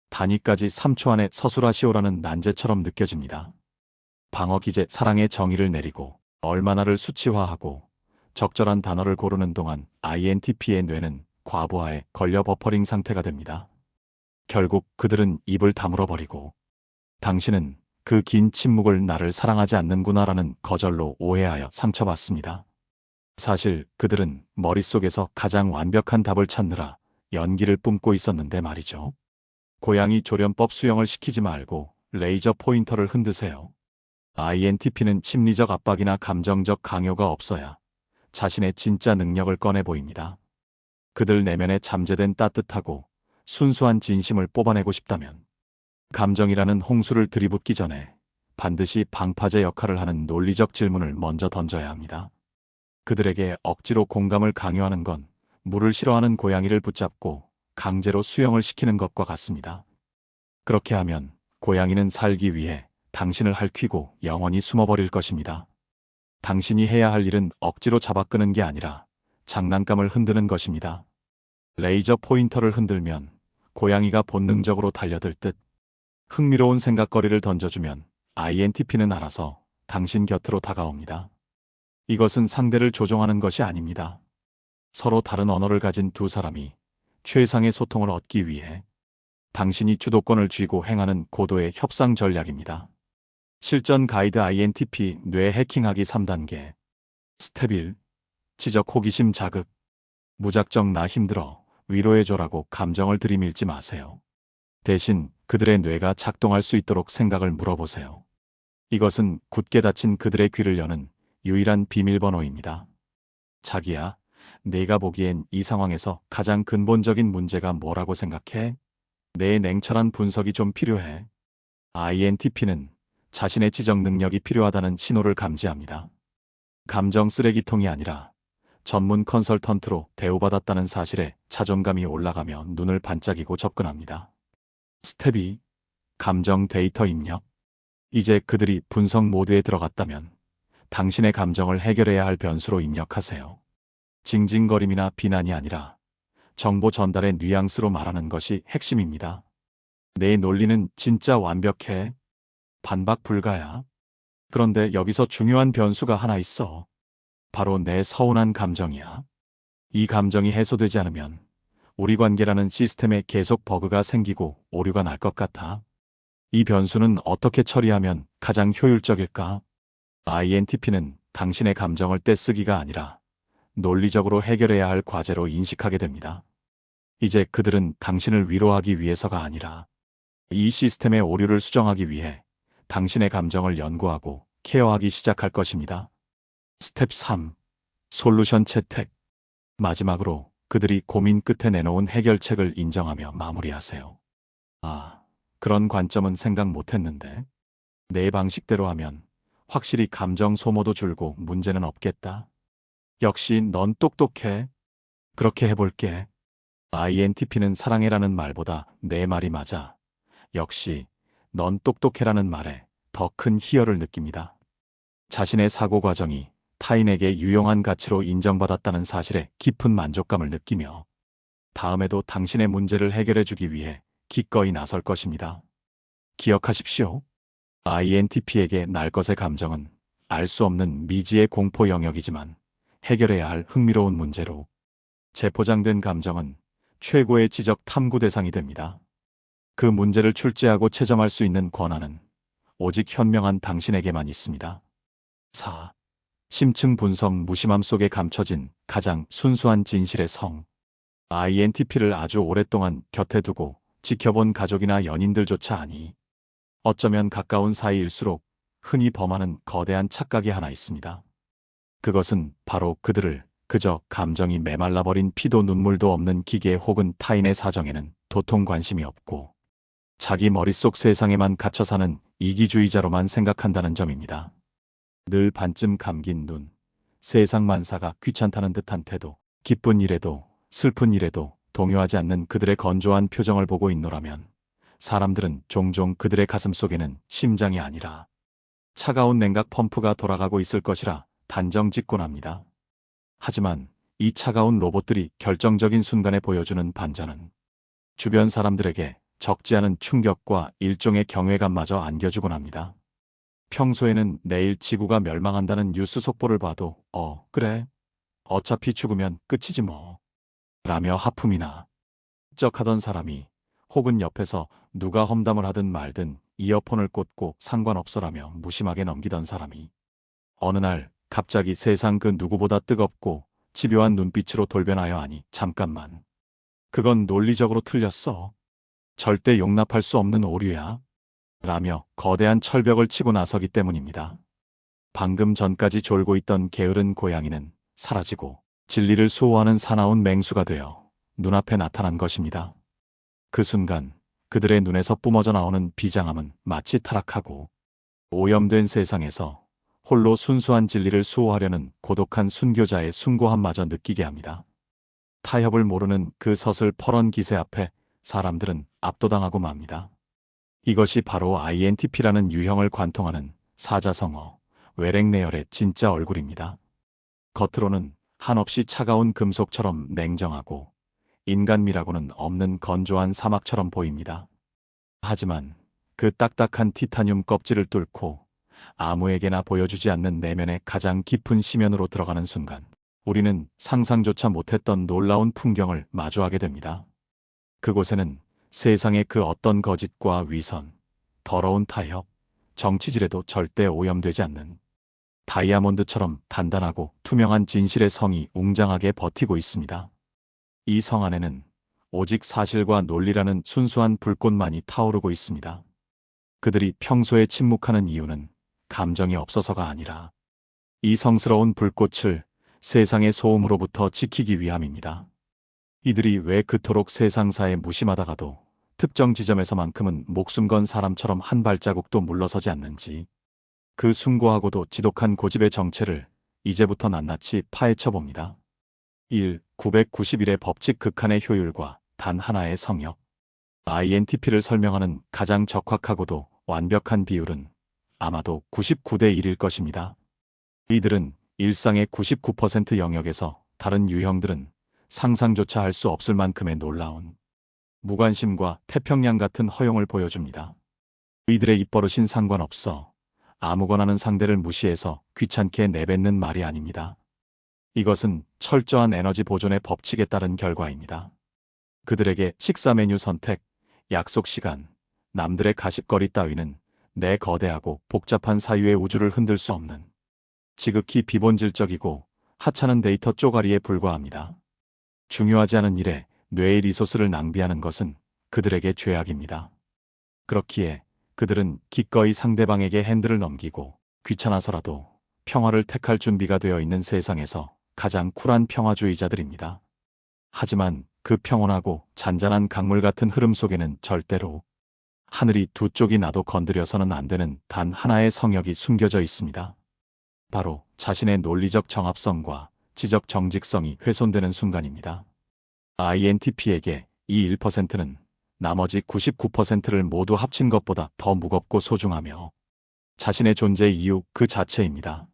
단위까지 3초 안에 서술하시오라는 난제처럼 느껴집니다. 방어 기제 사랑의 정의를 내리고 얼마나를 수치화하고 적절한 단어를 고르는 동안 INTP의 뇌는 과부하에 걸려 버퍼링 상태가 됩니다. 결국 그들은 입을 다물어 버리고 당신은 그 긴 침묵을 나를 사랑하지 않는구나라는 거절로 오해하여 상처받습니다. 사실 그들은 머릿속에서 가장 완벽한 답을 찾느라 연기를 뿜고 있었는데 말이죠. 고양이 조련법 수영을 시키지 말고 레이저 포인터를 흔드세요. INTP는 심리적 압박이나 감정적 강요가 없어야 자신의 진짜 능력을 꺼내 보입니다. 그들 내면에 잠재된 따뜻하고 순수한 진심을 뽑아내고 싶다면 감정이라는 홍수를 들이붓기 전에 반드시 방파제 역할을 하는 논리적 질문을 먼저 던져야 합니다. 그들에게 억지로 공감을 강요하는 건 물을 싫어하는 고양이를 붙잡고 강제로 수영을 시키는 것과 같습니다. 그렇게 하면 고양이는 살기 위해 당신을 핥히고 영원히 숨어버릴 것입니다. 당신이 해야 할 일은 억지로 잡아끄는 게 아니라 장난감을 흔드는 것입니다. 레이저 포인터를 흔들면 고양이가 본능적으로 달려들 듯 흥미로운 생각거리를 던져주면 INTP는 알아서 당신 곁으로 다가옵니다. 이것은 상대를 조종하는 것이 아닙니다. 서로 다른 언어를 가진 두 사람이 최상의 소통을 얻기 위해 당신이 주도권을 쥐고 행하는 고도의 협상 전략입니다. 실전 가이드 INTP 뇌 해킹하기 3단계. 스텝 1. 지적 호기심 자극. 무작정 나 힘들어, 위로해줘라고 감정을 들이밀지 마세요. 대신 그들의 뇌가 작동할 수 있도록 생각을 물어보세요. 이것은 굳게 닫힌 그들의 귀를 여는 유일한 비밀번호입니다. 자기야, 내가 보기엔 이 상황에서 가장 근본적인 문제가 뭐라고 생각해? 내 냉철한 분석이 좀 필요해. INTP는 자신의 지적 능력이 필요하다는 신호를 감지합니다. 감정 쓰레기통이 아니라 전문 컨설턴트로 대우받았다는 사실에 자존감이 올라가며 눈을 반짝이고 접근합니다. 스텝 2. 감정 데이터 입력. 이제 그들이 분석 모드에 들어갔다면 당신의 감정을 해결해야 할 변수로 입력하세요. 징징거림이나 비난이 아니라 정보 전달의 뉘앙스로 말하는 것이 핵심입니다. 내 논리는 진짜 완벽해. 반박 불가야. 그런데 여기서 중요한 변수가 하나 있어. 바로 내 서운한 감정이야. 이 감정이 해소되지 않으면 우리 관계라는 시스템에 계속 버그가 생기고 오류가 날 것 같아. 이 변수는 어떻게 처리하면 가장 효율적일까? INTP는 당신의 감정을 떼쓰기가 아니라 논리적으로 해결해야 할 과제로 인식하게 됩니다. 이제 그들은 당신을 위로하기 위해서가 아니라 이 시스템의 오류를 수정하기 위해 당신의 감정을 연구하고 케어하기 시작할 것입니다. 스텝 3. 솔루션 채택. 마지막으로 그들이 고민 끝에 내놓은 해결책을 인정하며 마무리하세요. 아, 그런 관점은 생각 못했는데. 내 방식대로 하면 확실히 감정 소모도 줄고 문제는 없겠다. 역시 넌 똑똑해. 그렇게 해볼게. INTP는 사랑해라는 말보다 내 말이 맞아. 역시 넌 똑똑해라는 말에 더 큰 희열을 느낍니다. 자신의 사고 과정이 타인에게 유용한 가치로 인정받았다는 사실에 깊은 만족감을 느끼며 다음에도 당신의 문제를 해결해주기 위해 기꺼이 나설 것입니다. 기억하십시오. INTP에게 날 것의 감정은 알 수 없는 미지의 공포 영역이지만 해결해야 할 흥미로운 문제로 재포장된 감정은 최고의 지적 탐구 대상이 됩니다. 그 문제를 출제하고 채점할 수 있는 권한은 오직 현명한 당신에게만 있습니다. 4. 심층 분석 무심함 속에 감춰진 가장 순수한 진실의 성. INTP를 아주 오랫동안 곁에 두고 지켜본 가족이나 연인들조차 아니 어쩌면 가까운 사이일수록 흔히 범하는 거대한 착각이 하나 있습니다. 그것은 바로 그들을 그저 감정이 메말라버린 피도 눈물도 없는 기계 혹은 타인의 사정에는 도통 관심이 없고 자기 머릿속 세상에만 갇혀 사는 이기주의자로만 생각한다는 점입니다. 늘 반쯤 감긴 눈, 세상 만사가 귀찮다는 듯한 태도, 기쁜 일에도 슬픈 일에도 동요하지 않는 그들의 건조한 표정을 보고 있노라면 사람들은 종종 그들의 가슴 속에는 심장이 아니라 차가운 냉각 펌프가 돌아가고 있을 것이라 단정 짓곤 합니다. 하지만 이 차가운 로봇들이 결정적인 순간에 보여주는 반전은 주변 사람들에게 적지 않은 충격과 일종의 경외감마저 안겨주곤 합니다. 평소에는 내일 지구가 멸망한다는 뉴스 속보를 봐도 그래. 어차피 죽으면 끝이지 뭐. 라며 하품이나 쩍하던 사람이 혹은 옆에서 누가 험담을 하든 말든 이어폰을 꽂고 상관없어라며 무심하게 넘기던 사람이 어느 날 갑자기 세상 그 누구보다 뜨겁고 집요한 눈빛으로 돌변하여 하니 잠깐만. 그건 논리적으로 틀렸어. 절대 용납할 수 없는 오류야. 라며 거대한 철벽을 치고 나서기 때문입니다. 방금 전까지 졸고 있던 게으른 고양이는 사라지고 진리를 수호하는 사나운 맹수가 되어 눈앞에 나타난 것입니다. 그 순간 그들의 눈에서 뿜어져 나오는 비장함은 마치 타락하고 오염된 세상에서 홀로 순수한 진리를 수호하려는 고독한 순교자의 숭고함마저 느끼게 합니다. 타협을 모르는 그 서슬퍼런 기세 앞에 사람들은 압도당하고 맙니다. 이것이 바로 INTP라는 유형을 관통하는 사자성어, 외랭내열의 진짜 얼굴입니다. 겉으로는 한없이 차가운 금속처럼 냉정하고 인간미라고는 없는 건조한 사막처럼 보입니다. 하지만 그 딱딱한 티타늄 껍질을 뚫고 아무에게나 보여주지 않는 내면의 가장 깊은 심연으로 들어가는 순간 우리는 상상조차 못했던 놀라운 풍경을 마주하게 됩니다. 그곳에는 세상의 그 어떤 거짓과 위선, 더러운 타협, 정치질에도 절대 오염되지 않는 다이아몬드처럼 단단하고 투명한 진실의 성이 웅장하게 버티고 있습니다. 이 성 안에는 오직 사실과 논리라는 순수한 불꽃만이 타오르고 있습니다. 그들이 평소에 침묵하는 이유는 감정이 없어서가 아니라 이 성스러운 불꽃을 세상의 소음으로부터 지키기 위함입니다. 이들이 왜 그토록 세상사에 무심하다가도 특정 지점에서만큼은 목숨 건 사람처럼 한 발자국도 물러서지 않는지 그 숭고하고도 지독한 고집의 정체를 이제부터 낱낱이 파헤쳐 봅니다. 1. 991의 법칙 극한의 효율과 단 하나의 성역. INTP를 설명하는 가장 적확하고도 완벽한 비율은 아마도 99대 1일 것입니다. 이들은 일상의 99% 영역에서 다른 유형들은 상상조차 할 수 없을 만큼의 놀라운 무관심과 태평양 같은 허용을 보여줍니다. 이들의 입버릇인 상관없어 아무거나는 상대를 무시해서 귀찮게 내뱉는 말이 아닙니다. 이것은 철저한 에너지 보존의 법칙에 따른 결과입니다. 그들에게 식사 메뉴 선택, 약속 시간, 남들의 가십거리 따위는 내 거대하고 복잡한 사유의 우주를 흔들 수 없는 지극히 비본질적이고 하찮은 데이터 쪼가리에 불과합니다. 중요하지 않은 일에 뇌의 리소스를 낭비하는 것은 그들에게 죄악입니다. 그렇기에 그들은 기꺼이 상대방에게 핸들을 넘기고 귀찮아서라도 평화를 택할 준비가 되어 있는 세상에서 가장 쿨한 평화주의자들입니다. 하지만 그 평온하고 잔잔한 강물 같은 흐름 속에는 절대로 하늘이 두 쪽이 나도 건드려서는 안 되는 단 하나의 성역이 숨겨져 있습니다. 바로 자신의 논리적 정합성과 지적 정직성이 훼손되는 순간입니다. INTP에게 이 1%는 나머지 99%를 모두 합친 것보다 더 무겁고 소중하며 자신의 존재 이유 그 자체입니다.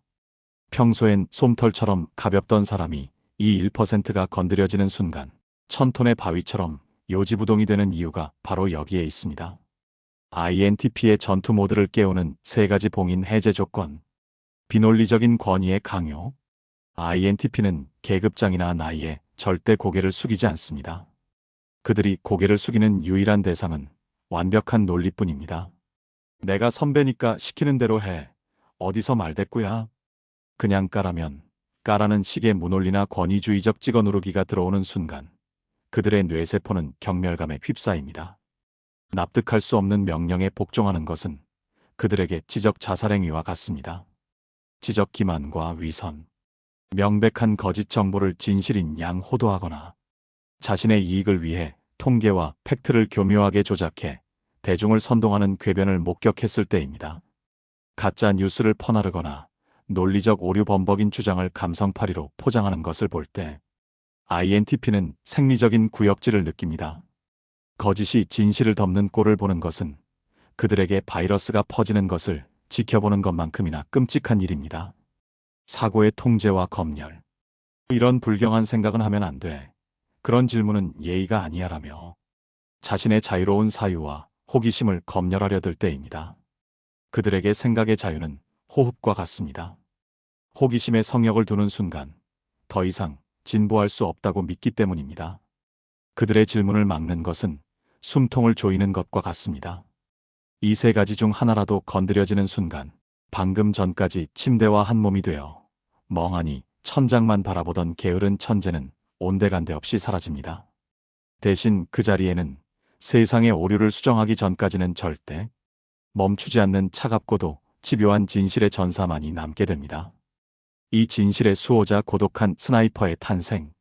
평소엔 솜털처럼 가볍던 사람이 이 1%가 건드려지는 순간 1000톤의 바위처럼 요지부동이 되는 이유가 바로 여기에 있습니다. INTP의 전투 모드를 깨우는 세 가지 봉인 해제 조건. 비논리적인 권위의 강요. INTP는 계급장이나 나이에 절대 고개를 숙이지 않습니다. 그들이 고개를 숙이는 유일한 대상은 완벽한 논리뿐입니다. 내가 선배니까 시키는 대로 해. 어디서 말대꾸야. 그냥 까라면 까라는 식의 무논리나 권위주의적 찍어 누르기가 들어오는 순간 그들의 뇌세포는 경멸감에 휩싸입니다. 납득할 수 없는 명령에 복종하는 것은 그들에게 지적 자살행위와 같습니다. 지적 기만과 위선, 명백한 거짓 정보를 진실인 양 호도하거나 자신의 이익을 위해 통계와 팩트를 교묘하게 조작해 대중을 선동하는 궤변을 목격했을 때입니다. 가짜 뉴스를 퍼나르거나 논리적 오류 범벅인 주장을 감성파리로 포장하는 것을 볼 때 INTP는 생리적인 구역질을 느낍니다. 거짓이 진실을 덮는 꼴을 보는 것은 그들에게 바이러스가 퍼지는 것을 지켜보는 것만큼이나 끔찍한 일입니다. 사고의 통제와 검열. 이런 불경한 생각은 하면 안 돼. 그런 질문은 예의가 아니야라며 자신의 자유로운 사유와 호기심을 검열하려 들 때입니다. 그들에게 생각의 자유는 호흡과 같습니다. 호기심에 성역을 두는 순간 더 이상 진보할 수 없다고 믿기 때문입니다. 그들의 질문을 막는 것은 숨통을 조이는 것과 같습니다. 이 세 가지 중 하나라도 건드려지는 순간 방금 전까지 침대와 한 몸이 되어 멍하니 천장만 바라보던 게으른 천재는 온데간데 없이 사라집니다. 대신 그 자리에는 세상의 오류를 수정하기 전까지는 절대 멈추지 않는 차갑고도 집요한 진실의 전사만이 남게 됩니다. 이 진실의 수호자 고독한 스나이퍼의 탄생.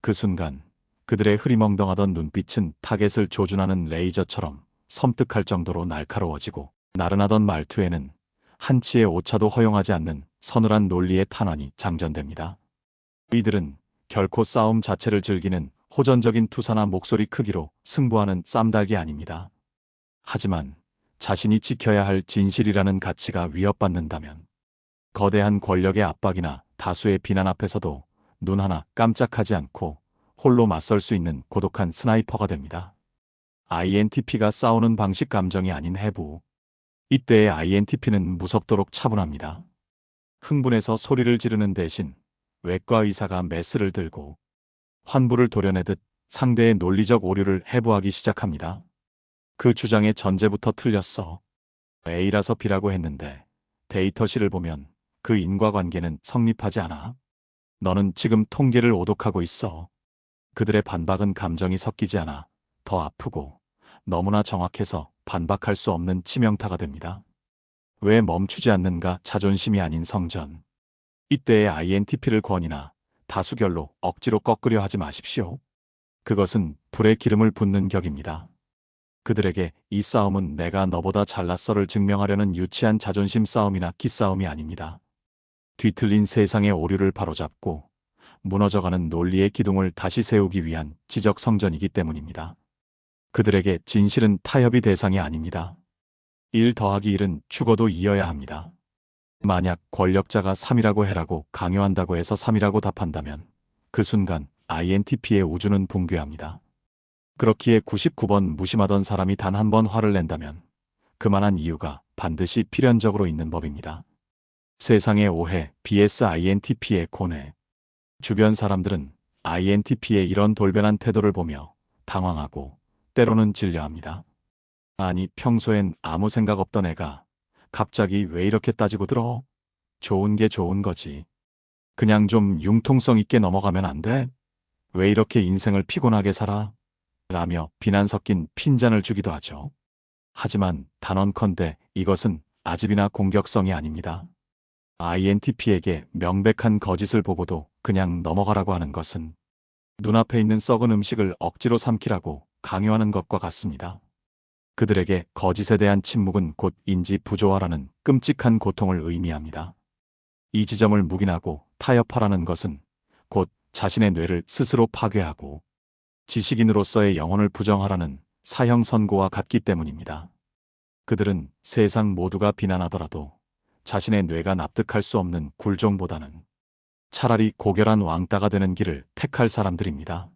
그 순간 그들의 흐리멍덩하던 눈빛은 타겟을 조준하는 레이저처럼 섬뜩할 정도로 날카로워지고 나른하던 말투에는 한치의 오차도 허용하지 않는 서늘한 논리의 탄환이 장전됩니다. 이들은 결코 싸움 자체를 즐기는 호전적인 투사나 목소리 크기로 승부하는 쌈달기 아닙니다. 하지만 자신이 지켜야 할 진실이라는 가치가 위협받는다면 거대한 권력의 압박이나 다수의 비난 앞에서도 눈 하나 깜짝하지 않고 홀로 맞설 수 있는 고독한 스나이퍼가 됩니다. INTP가 싸우는 방식 감정이 아닌 해부. 이때의 INTP는 무섭도록 차분합니다. 흥분해서 소리를 지르는 대신 외과 의사가 메스를 들고 환부를 도려내듯 상대의 논리적 오류를 해부하기 시작합니다. 그 주장의 전제부터 틀렸어. A라서 B라고 했는데 데이터실을 보면 그 인과관계는 성립하지 않아. 너는 지금 통계를 오독하고 있어. 그들의 반박은 감정이 섞이지 않아 더 아프고 너무나 정확해서 반박할 수 없는 치명타가 됩니다. 왜 멈추지 않는가? 자존심이 아닌 성전. 이때의 INTP를 권이나 다수결로 억지로 꺾으려 하지 마십시오. 그것은 불에 기름을 붓는 격입니다. 그들에게 이 싸움은 내가 너보다 잘났어를 증명하려는 유치한 자존심 싸움이나 기싸움이 아닙니다. 뒤틀린 세상의 오류를 바로잡고 무너져가는 논리의 기둥을 다시 세우기 위한 지적성전이기 때문입니다. 그들에게 진실은 타협이 대상이 아닙니다. 1 더하기 1은 죽어도 이어야 합니다. 만약 권력자가 3이라고 해라고 강요한다고 해서 3이라고 답한다면 그 순간 INTP의 우주는 붕괴합니다. 그렇기에 99번 무심하던 사람이 단 한 번 화를 낸다면 그만한 이유가 반드시 필연적으로 있는 법입니다. 세상의 오해, BS INTP의 고뇌. 주변 사람들은 INTP의 이런 돌변한 태도를 보며 당황하고 때로는 질려합니다. 아니, 평소엔 아무 생각 없던 애가 갑자기 왜 이렇게 따지고 들어? 좋은 게 좋은 거지. 그냥 좀 융통성 있게 넘어가면 안 돼? 왜 이렇게 인생을 피곤하게 살아? 라며 비난 섞인 핀잔을 주기도 하죠. 하지만 단언컨대 이것은 아집이나 공격성이 아닙니다. INTP에게 명백한 거짓을 보고도 그냥 넘어가라고 하는 것은 눈앞에 있는 썩은 음식을 억지로 삼키라고 강요하는 것과 같습니다. 그들에게 거짓에 대한 침묵은 곧 인지 부조화라는 끔찍한 고통을 의미합니다. 이 지점을 묵인하고 타협하라는 것은 곧 자신의 뇌를 스스로 파괴하고 지식인으로서의 영혼을 부정하라는 사형 선고와 같기 때문입니다. 그들은 세상 모두가 비난하더라도 자신의 뇌가 납득할 수 없는 굴종보다는 차라리 고결한 왕따가 되는 길을 택할 사람들입니다.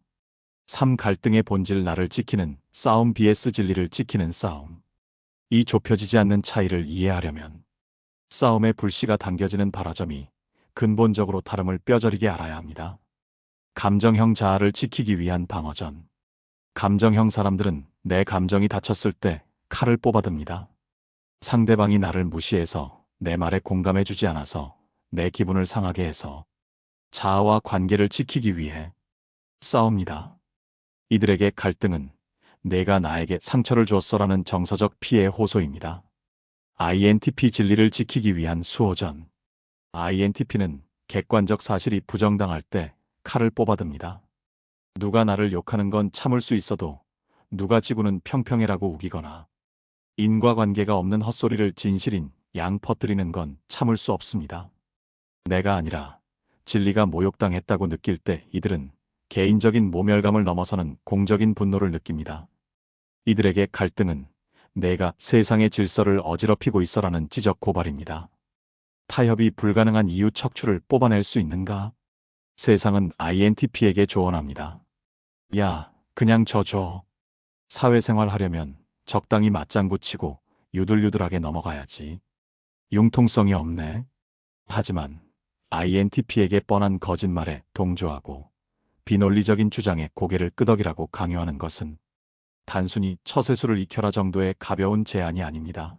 3 갈등의 본질 나를 지키는 싸움 vs 진리를 지키는 싸움. 이 좁혀지지 않는 차이를 이해하려면 싸움의 불씨가 당겨지는 발화점이 근본적으로 다름을 뼈저리게 알아야 합니다. 감정형 자아를 지키기 위한 방어전. 감정형 사람들은 내 감정이 다쳤을 때 칼을 뽑아듭니다. 상대방이 나를 무시해서 내 말에 공감해주지 않아서 내 기분을 상하게 해서 자아와 관계를 지키기 위해 싸웁니다. 이들에게 갈등은 내가 나에게 상처를 줬어라는 정서적 피해 호소입니다. INTP 진리를 지키기 위한 수호전. INTP는 객관적 사실이 부정당할 때 칼을 뽑아듭니다. 누가 나를 욕하는 건 참을 수 있어도 누가 지구는 평평해라고 우기거나 인과관계가 없는 헛소리를 진실인 양 퍼뜨리는 건 참을 수 없습니다. 내가 아니라 진리가 모욕당했다고 느낄 때 이들은 개인적인 모멸감을 넘어서는 공적인 분노를 느낍니다. 이들에게 갈등은 내가 세상의 질서를 어지럽히고 있어라는 지적 고발입니다. 타협이 불가능한 이유 척추를 뽑아낼 수 있는가? 세상은 INTP에게 조언합니다. 야, 그냥 져줘. 사회생활 하려면 적당히 맞장구 치고 유들유들하게 넘어가야지. 융통성이 없네. 하지만 INTP에게 뻔한 거짓말에 동조하고 비논리적인 주장에 고개를 끄덕이라고 강요하는 것은 단순히 처세술을 익혀라 정도의 가벼운 제안이 아닙니다.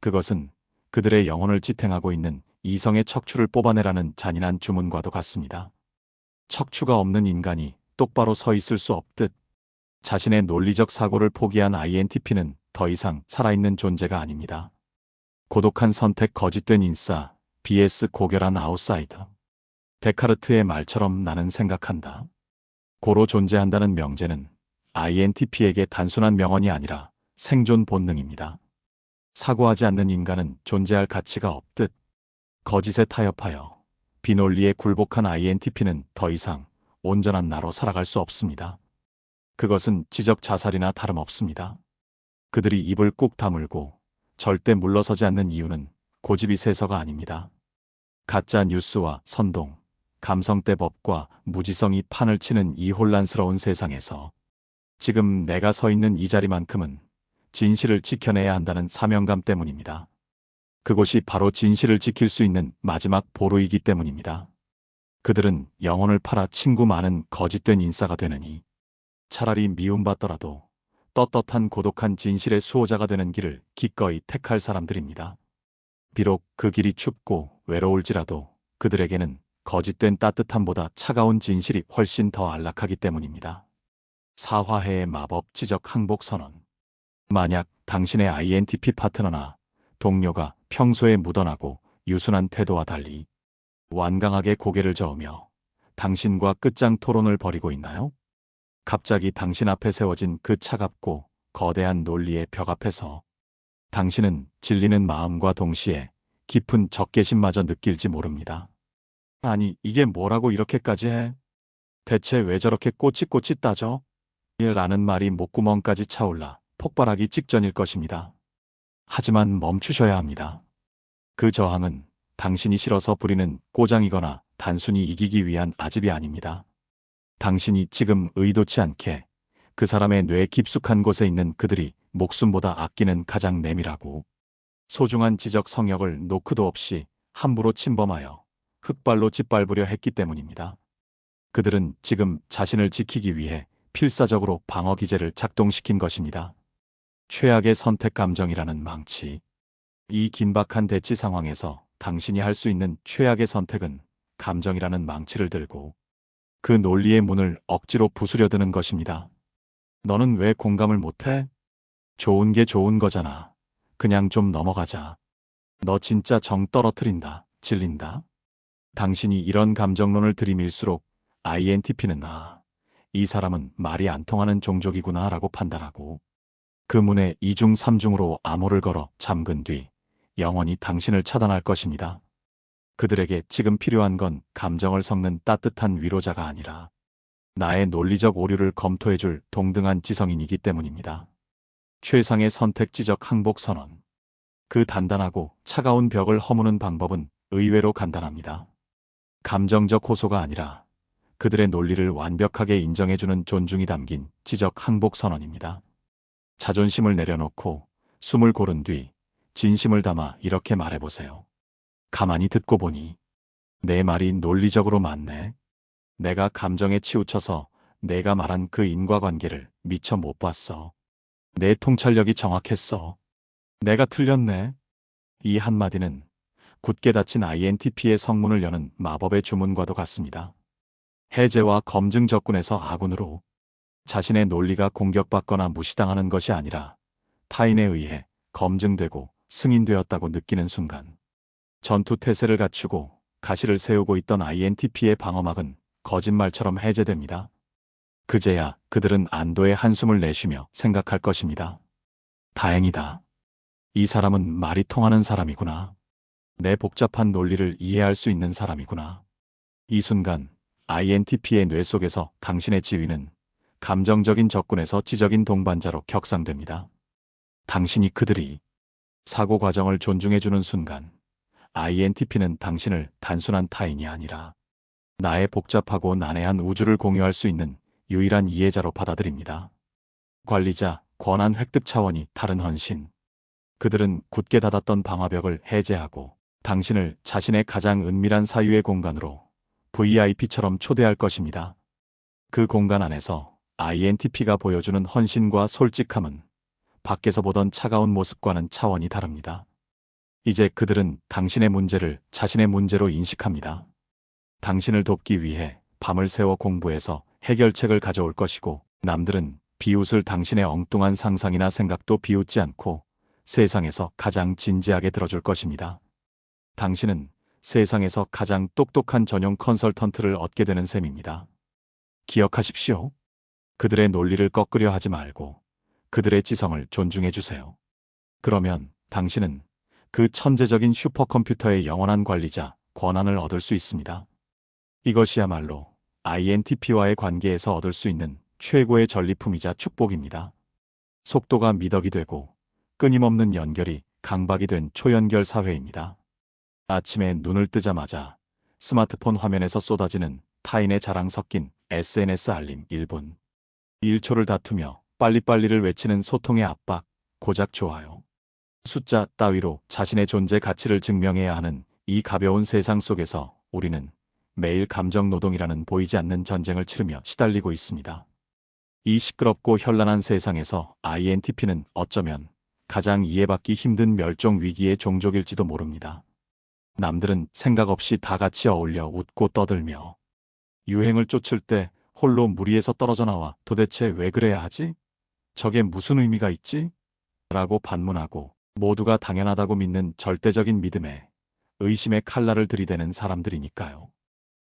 그것은 그들의 영혼을 지탱하고 있는 이성의 척추를 뽑아내라는 잔인한 주문과도 같습니다. 척추가 없는 인간이 똑바로 서 있을 수 없듯 자신의 논리적 사고를 포기한 INTP는 더 이상 살아있는 존재가 아닙니다. 고독한 선택 거짓된 인싸, BS 고결한 아웃사이더. 데카르트의 말처럼 나는 생각한다. 고로 존재한다는 명제는 INTP에게 단순한 명언이 아니라 생존 본능입니다. 사고하지 않는 인간은 존재할 가치가 없듯 거짓에 타협하여 비논리에 굴복한 INTP는 더 이상 온전한 나로 살아갈 수 없습니다. 그것은 지적 자살이나 다름없습니다. 그들이 입을 꾹 다물고 절대 물러서지 않는 이유는 고집이 세서가 아닙니다. 가짜 뉴스와 선동, 감성대 법과 무지성이 판을 치는 이 혼란스러운 세상에서 지금 내가 서 있는 이 자리만큼은 진실을 지켜내야 한다는 사명감 때문입니다. 그곳이 바로 진실을 지킬 수 있는 마지막 보루이기 때문입니다. 그들은 영혼을 팔아 친구 많은 거짓된 인싸가 되느니 차라리 미움받더라도 떳떳한 고독한 진실의 수호자가 되는 길을 기꺼이 택할 사람들입니다. 비록 그 길이 춥고 외로울지라도 그들에게는 거짓된 따뜻함보다 차가운 진실이 훨씬 더 안락하기 때문입니다. 사화해의 마법 지적 항복 선언. 만약 당신의 INTP 파트너나 동료가 평소에 묻어나고 유순한 태도와 달리 완강하게 고개를 저으며 당신과 끝장 토론을 벌이고 있나요? 갑자기 당신 앞에 세워진 그 차갑고 거대한 논리의 벽 앞에서 당신은 질리는 마음과 동시에 깊은 적개심마저 느낄지 모릅니다. 아니, 이게 뭐라고 이렇게까지 해? 대체 왜 저렇게 꼬치꼬치 따져? 라는 말이 목구멍까지 차올라 폭발하기 직전일 것입니다. 하지만 멈추셔야 합니다. 그 저항은 당신이 싫어서 부리는 꼬장이거나 단순히 이기기 위한 아집이 아닙니다. 당신이 지금 의도치 않게 그 사람의 뇌 깊숙한 곳에 있는 그들이 목숨보다 아끼는 가장 내밀하고 소중한 지적 성역을 노크도 없이 함부로 침범하여 흑발로 짓밟으려 했기 때문입니다. 그들은 지금 자신을 지키기 위해 필사적으로 방어 기제를 작동시킨 것입니다. 최악의 선택 감정이라는 망치. 이 긴박한 대치 상황에서 당신이 할 수 있는 최악의 선택은 감정이라는 망치를 들고 그 논리의 문을 억지로 부수려 드는 것입니다. 너는 왜 공감을 못해? 좋은 게 좋은 거잖아. 그냥 좀 넘어가자. 너 진짜 정 떨어뜨린다. 질린다. 당신이 이런 감정론을 들이밀수록 INTP는 이 사람은 말이 안 통하는 종족이구나 라고 판단하고 그 문에 2중 3중으로 암호를 걸어 잠근 뒤 영원히 당신을 차단할 것입니다. 그들에게 지금 필요한 건 감정을 섞는 따뜻한 위로자가 아니라 나의 논리적 오류를 검토해줄 동등한 지성인이기 때문입니다. 최상의 선택 지적 항복 선언. 그 단단하고 차가운 벽을 허무는 방법은 의외로 간단합니다. 감정적 호소가 아니라 그들의 논리를 완벽하게 인정해주는 존중이 담긴 지적 항복 선언입니다. 자존심을 내려놓고 숨을 고른 뒤 진심을 담아 이렇게 말해보세요. 가만히 듣고 보니 내 말이 논리적으로 맞네. 내가 감정에 치우쳐서 내가 말한 그 인과관계를 미처 못 봤어. 내 통찰력이 정확했어. 내가 틀렸네. 이 한마디는 굳게 닫힌 INTP의 성문을 여는 마법의 주문과도 같습니다. 해제와 검증 적군에서 아군으로 자신의 논리가 공격받거나 무시당하는 것이 아니라 타인에 의해 검증되고 승인되었다고 느끼는 순간 전투 태세를 갖추고 가시를 세우고 있던 INTP의 방어막은 거짓말처럼 해제됩니다. 그제야 그들은 안도의 한숨을 내쉬며 생각할 것입니다. 다행이다. 이 사람은 말이 통하는 사람이구나. 내 복잡한 논리를 이해할 수 있는 사람이구나. 이 순간 INTP의 뇌 속에서 당신의 지위는 감정적인 적군에서 지적인 동반자로 격상됩니다. 당신이 그들이 사고 과정을 존중해주는 순간 INTP는 당신을 단순한 타인이 아니라 나의 복잡하고 난해한 우주를 공유할 수 있는 유일한 이해자로 받아들입니다. 관리자, 권한 획득 차원이 다른 헌신. 그들은 굳게 닫았던 방화벽을 해제하고 당신을 자신의 가장 은밀한 사유의 공간으로 VIP처럼 초대할 것입니다. 그 공간 안에서 INTP가 보여주는 헌신과 솔직함은 밖에서 보던 차가운 모습과는 차원이 다릅니다. 이제 그들은 당신의 문제를 자신의 문제로 인식합니다. 당신을 돕기 위해 밤을 새워 공부해서 해결책을 가져올 것이고, 남들은 비웃을 당신의 엉뚱한 상상이나 생각도 비웃지 않고 세상에서 가장 진지하게 들어줄 것입니다. 당신은 세상에서 가장 똑똑한 전용 컨설턴트를 얻게 되는 셈입니다. 기억하십시오. 그들의 논리를 꺾으려 하지 말고 그들의 지성을 존중해 주세요. 그러면 당신은 그 천재적인 슈퍼컴퓨터의 영원한 관리자, 권한을 얻을 수 있습니다. 이것이야말로 INTP와의 관계에서 얻을 수 있는 최고의 전리품이자 축복입니다. 속도가 미덕이 되고 끊임없는 연결이 강박이 된 초연결 사회입니다. 아침에 눈을 뜨자마자 스마트폰 화면에서 쏟아지는 타인의 자랑 섞인 SNS 알림 1분. 1초를 다투며 빨리빨리를 외치는 소통의 압박, 고작 좋아요. 숫자 따위로 자신의 존재 가치를 증명해야 하는 이 가벼운 세상 속에서 우리는 매일 감정 노동이라는 보이지 않는 전쟁을 치르며 시달리고 있습니다. 이 시끄럽고 현란한 세상에서 INTP는 어쩌면 가장 이해받기 힘든 멸종 위기의 종족일지도 모릅니다. 남들은 생각 없이 다 같이 어울려 웃고 떠들며 유행을 쫓을 때 홀로 무리에서 떨어져 나와 도대체 왜 그래야 하지? 저게 무슨 의미가 있지? 라고 반문하고 모두가 당연하다고 믿는 절대적인 믿음에 의심의 칼날을 들이대는 사람들이니까요.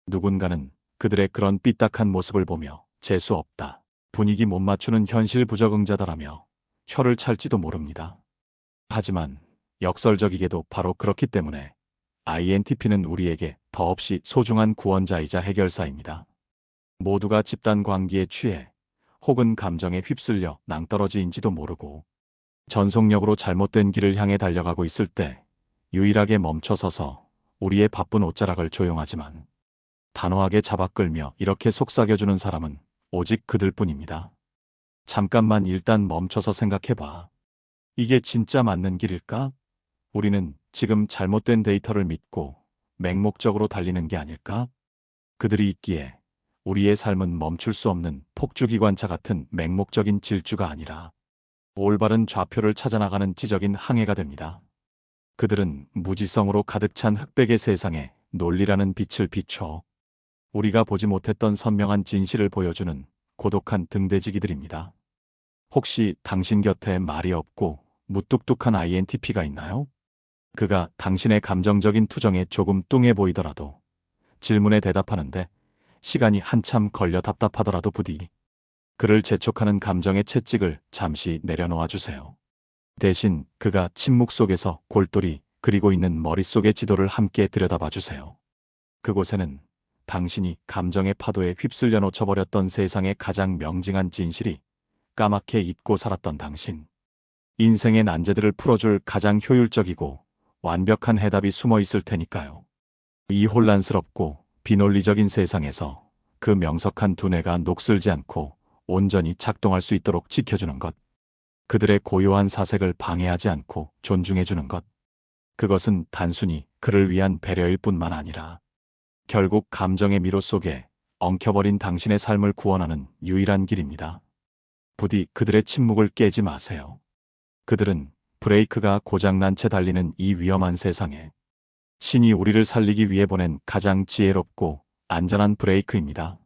누군가는 그들의 그런 삐딱한 모습을 보며 재수 없다, 분위기 못 맞추는 현실 부적응자다라며 혀를 찰지도 모릅니다. 하지만 역설적이게도 바로 그렇기 때문에 INTP는 우리에게 더없이 소중한 구원자이자 해결사입니다. 모두가 집단 광기에 취해 혹은 감정에 휩쓸려 낭떠러지인지도 모르고 전속력으로 잘못된 길을 향해 달려가고 있을 때 유일하게 멈춰서서 우리의 바쁜 옷자락을 조용하지만 단호하게 잡아 끌며 이렇게 속삭여주는 사람은 오직 그들뿐입니다. 잠깐만 일단 멈춰서 생각해봐. 이게 진짜 맞는 길일까? 우리는 지금 잘못된 데이터를 믿고 맹목적으로 달리는 게 아닐까? 그들이 있기에 우리의 삶은 멈출 수 없는 폭주기관차 같은 맹목적인 질주가 아니라 올바른 좌표를 찾아나가는 지적인 항해가 됩니다. 그들은 무지성으로 가득 찬 흑백의 세상에 논리라는 빛을 비춰 우리가 보지 못했던 선명한 진실을 보여주는 고독한 등대지기들입니다. 혹시 당신 곁에 말이 없고 무뚝뚝한 INTP가 있나요? 그가 당신의 감정적인 투정에 조금 뚱해 보이더라도, 질문에 대답하는데 시간이 한참 걸려 답답하더라도 부디 그를 재촉하는 감정의 채찍을 잠시 내려놓아 주세요. 대신 그가 침묵 속에서 골똘히 그리고 있는 머릿속의 지도를 함께 들여다봐 주세요. 그곳에는 당신이 감정의 파도에 휩쓸려 놓쳐버렸던 세상의 가장 명징한 진실이 까맣게 잊고 살았던 당신, 인생의 난제들을 풀어줄 가장 효율적이고 완벽한 해답이 숨어 있을 테니까요. 이 혼란스럽고 비논리적인 세상에서 그 명석한 두뇌가 녹슬지 않고 온전히 작동할 수 있도록 지켜주는 것, 그들의 고요한 사색을 방해하지 않고 존중해주는 것, 그것은 단순히 그를 위한 배려일 뿐만 아니라 결국 감정의 미로 속에 엉켜버린 당신의 삶을 구원하는 유일한 길입니다. 부디 그들의 침묵을 깨지 마세요. 그들은 브레이크가 고장난 채 달리는 이 위험한 세상에 신이 우리를 살리기 위해 보낸 가장 지혜롭고 안전한 브레이크입니다.